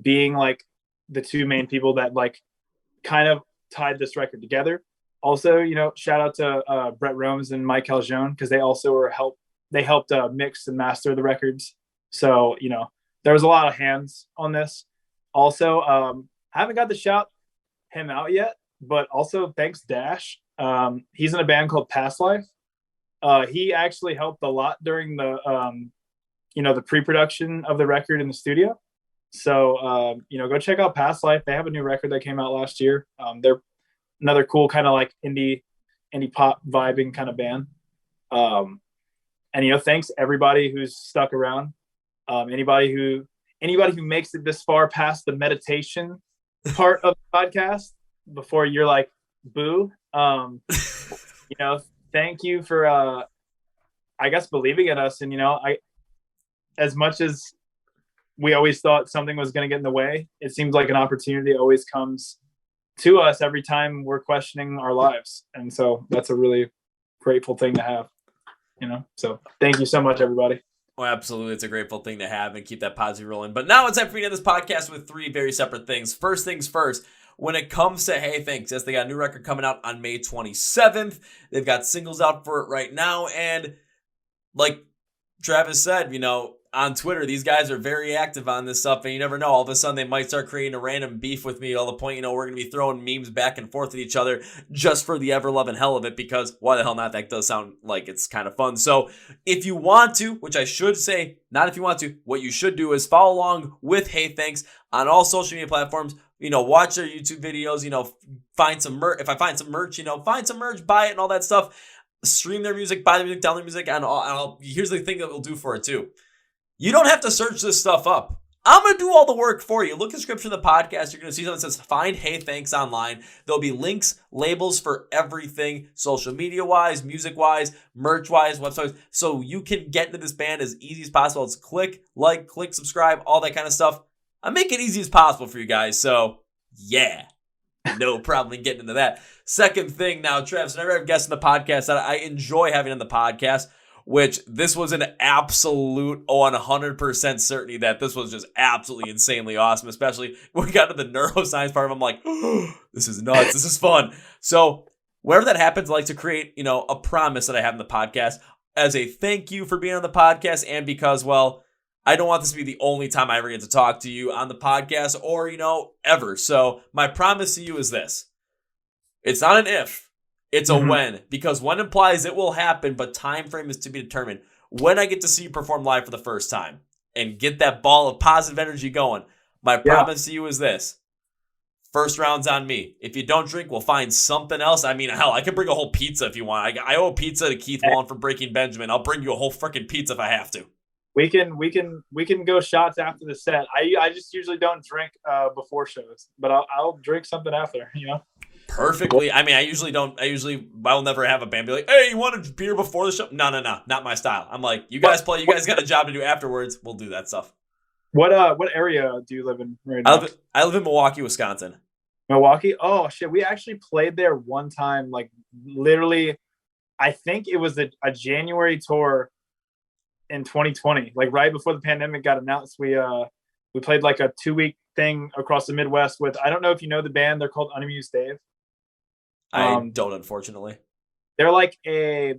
being like the 2 main people that like kind of tied this record together. Also, shout out to Brett Romes and Mike Calzone, because they also helped mix and master the records. So, there was a lot of hands on this. Also, I haven't got to shout him out yet, but also thanks Dash. He's in a band called Past Life. He actually helped a lot during the pre-production of the record in the studio. So, go check out Past Life. They have a new record that came out last year. They're another cool kind of like indie pop vibing kind of band. And, thanks everybody who's stuck around. Anybody who makes it this far past the meditation part of the podcast before you're like, boo. Thank you for, I guess, believing in us. And, as much as we always thought something was going to get in the way, it seems like an opportunity always comes to us every time we're questioning our lives. And so that's a really grateful thing to have. So thank you so much, everybody. Oh, absolutely. It's a grateful thing to have and keep that positive rolling. But now it's time for me to end this podcast with 3 very separate things. First things first, when it comes to Hey Thanks, yes, they got a new record coming out on May 27th. They've got singles out for it right now. And like Travis said, on Twitter, these guys are very active on this stuff, and you never know. All of a sudden, they might start creating a random beef with me, all the point, we're going to be throwing memes back and forth at each other just for the ever-loving hell of it, because why the hell not? That does sound like it's kind of fun. So if you want to, which I should say, not if you want to, what you should do is follow along with Hey Thanks on all social media platforms. Watch their YouTube videos, find some merch. If I find some merch, find some merch, buy it and all that stuff. Stream their music, buy their music, download their music, and here's the thing that we'll do for it too. You don't have to search this stuff up. I'm going to do all the work for you. Look at the description of the podcast. You're going to see something that says Find Hey Thanks online. There'll be links, labels for everything, social media-wise, music-wise, merch-wise, websites. So you can get into this band as easy as possible. It's click, subscribe, all that kind of stuff. I make it easy as possible for you guys. So, yeah. No problem in getting into that. Second thing now, Travis, whenever I have guests on the podcast that I enjoy having on the podcast, which this was an absolute 100% certainty that this was just absolutely insanely awesome, especially when we got to the neuroscience part of it. I'm like, oh, this is nuts. This is fun. So whenever that happens, I like to create, a promise that I have in the podcast as a thank you for being on the podcast, and because, well, I don't want this to be the only time I ever get to talk to you on the podcast or, ever. So my promise to you is this. It's not an if. It's a when, because when implies it will happen, but time frame is to be determined. When I get to see you perform live for the first time and get that ball of positive energy going, my promise to you is this. First round's on me. If you don't drink, we'll find something else. I mean, hell, I could bring a whole pizza if you want. I owe a pizza to Keith Wallen from Breaking Benjamin. I'll bring you a whole freaking pizza if I have to. We can go shots after the set. I just usually don't drink before shows, but I'll drink something after, Perfectly. I mean, I will never have a band be like, hey, you want a beer before the show? No, not my style. I'm like, you guys play, you guys got a job to do afterwards. We'll do that stuff. What area do you live in right now? I live in Milwaukee, Wisconsin. Milwaukee? Oh shit. We actually played there one time, like literally, I think it was a January tour in 2020, like right before the pandemic got announced. We played like a 2-week thing across the Midwest with, I don't know if you know the band, they're called Unamused Dave. I don't, unfortunately. They're like a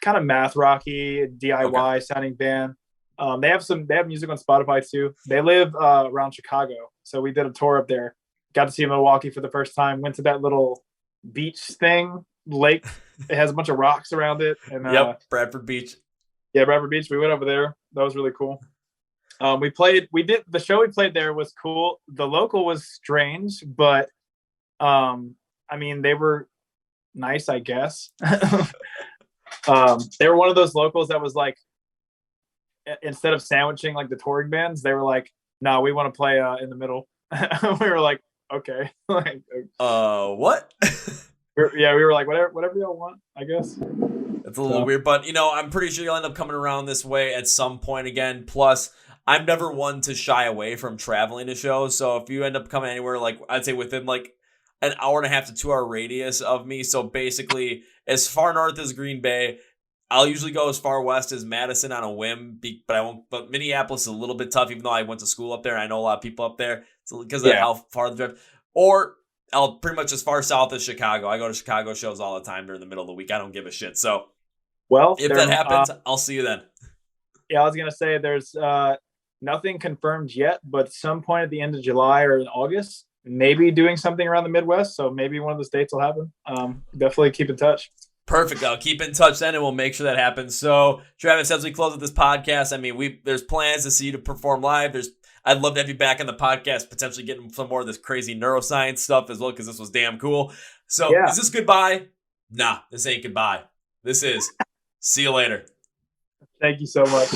kind of math rocky DIY sounding band. They have music on Spotify too. They live around Chicago, so we did a tour up there. Got to see Milwaukee for the first time. Went to that little beach thing, lake. It has a bunch of rocks around it. And Bradford Beach. Yeah, Bradford Beach. We went over there. That was really cool. The show we played there was cool. The local was strange, but I mean, they were nice, I guess. They were one of those locals that was like, instead of sandwiching like the touring bands, they were like, no, we want to play in the middle. We were like, okay. Like, what? we were like, whatever y'all want, I guess. It's a little weird, but I'm pretty sure you'll end up coming around this way at some point again. Plus, I'm never one to shy away from traveling to shows. So if you end up coming anywhere, like I'd say within like an hour and a half to 2 hour radius of me. So basically as far north as Green Bay, I'll usually go as far west as Madison on a whim, but I won't. But Minneapolis is a little bit tough, even though I went to school up there. I know a lot of people up there because of how far the drive. Or I'll pretty much as far south as Chicago. I go to Chicago shows all the time during the middle of the week. I don't give a shit. So, if that happens, I'll see you then. Yeah, I was gonna say there's nothing confirmed yet, but some point at the end of July or in August, maybe doing something around the Midwest. So maybe one of those dates will happen. Definitely keep in touch. Perfect. I'll keep in touch then, and we'll make sure that happens. So, Travis, as we close with this podcast, I mean, there's plans to see you to perform live. I'd love to have you back on the podcast, potentially getting some more of this crazy neuroscience stuff as well, because this was damn cool. So, Is this goodbye? Nah, this ain't goodbye. This is see you later. Thank you so much.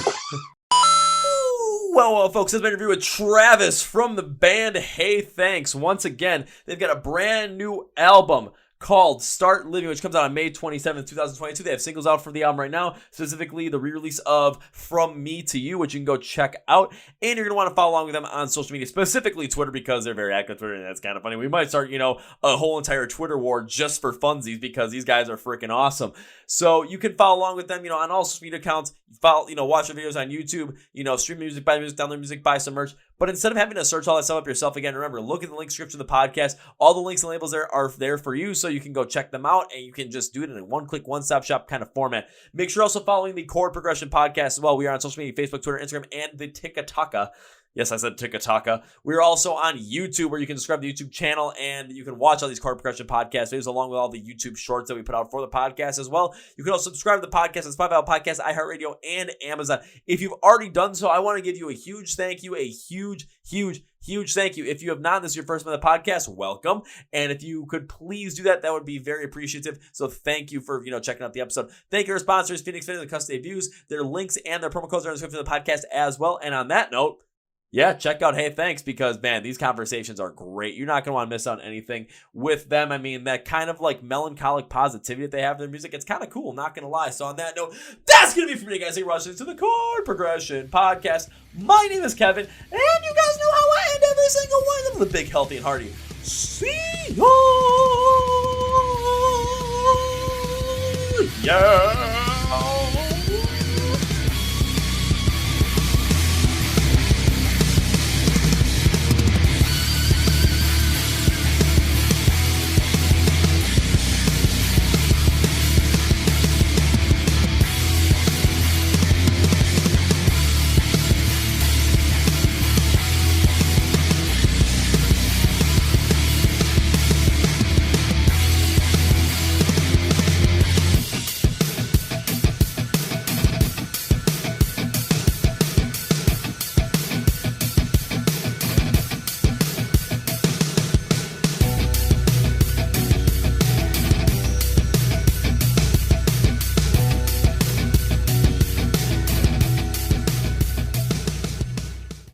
Well, folks, this has been an interview with Travis from the band Hey Thanks. Once again, they've got a brand new album called Start Living, which comes out on May 27th, 2022. They have singles out for the album right now, specifically the re-release of From Me to You, which you can go check out. And you're going to want to follow along with them on social media, specifically Twitter, because they're very active on Twitter, and that's kind of funny. We might start, a whole entire Twitter war just for funsies, because these guys are freaking awesome. So you can follow along with them, on all social media accounts. Follow, watch their videos on YouTube, stream music, buy music, download music, buy some merch. But instead of having to search all that stuff up yourself, again, remember, look at the link description of the podcast. All the links and labels there are there for you, so you can go check them out, and you can just do it in a one-click, one-stop shop kind of format. Make sure you're also following the Chord Progression Podcast as well. We are on social media, Facebook, Twitter, Instagram, and the Tik Tok. Yes, I said Tik Tok. We're also on YouTube, where you can subscribe to the YouTube channel, and you can watch all these Chord Progression Podcast videos along with all the YouTube shorts that we put out for the podcast as well. You can also subscribe to the podcast on Spotify, Podcast, iHeartRadio, and Amazon. If you've already done so, I want to give you a huge thank you, a huge thank you. If you have not, this is your first time on the podcast, welcome. And if you could please do that, that would be very appreciative. So thank you for, checking out the episode. Thank you to our sponsors, Phoenix Fitness and Custody Views. Their links and their promo codes are in the description of the podcast as well. And on that note, yeah, check out Hey Thanks, because, man, these conversations are great. You're not going to want to miss out on anything with them. I mean, that kind of like melancholic positivity that they have in their music, it's kind of cool, not going to lie. So on that note, that's going to be for me, guys. Thank you for watching to the Chord Progression Podcast. My name is Kevin, and you guys know how I end every single one of them. The big, healthy, and hearty. See ya! Yeah!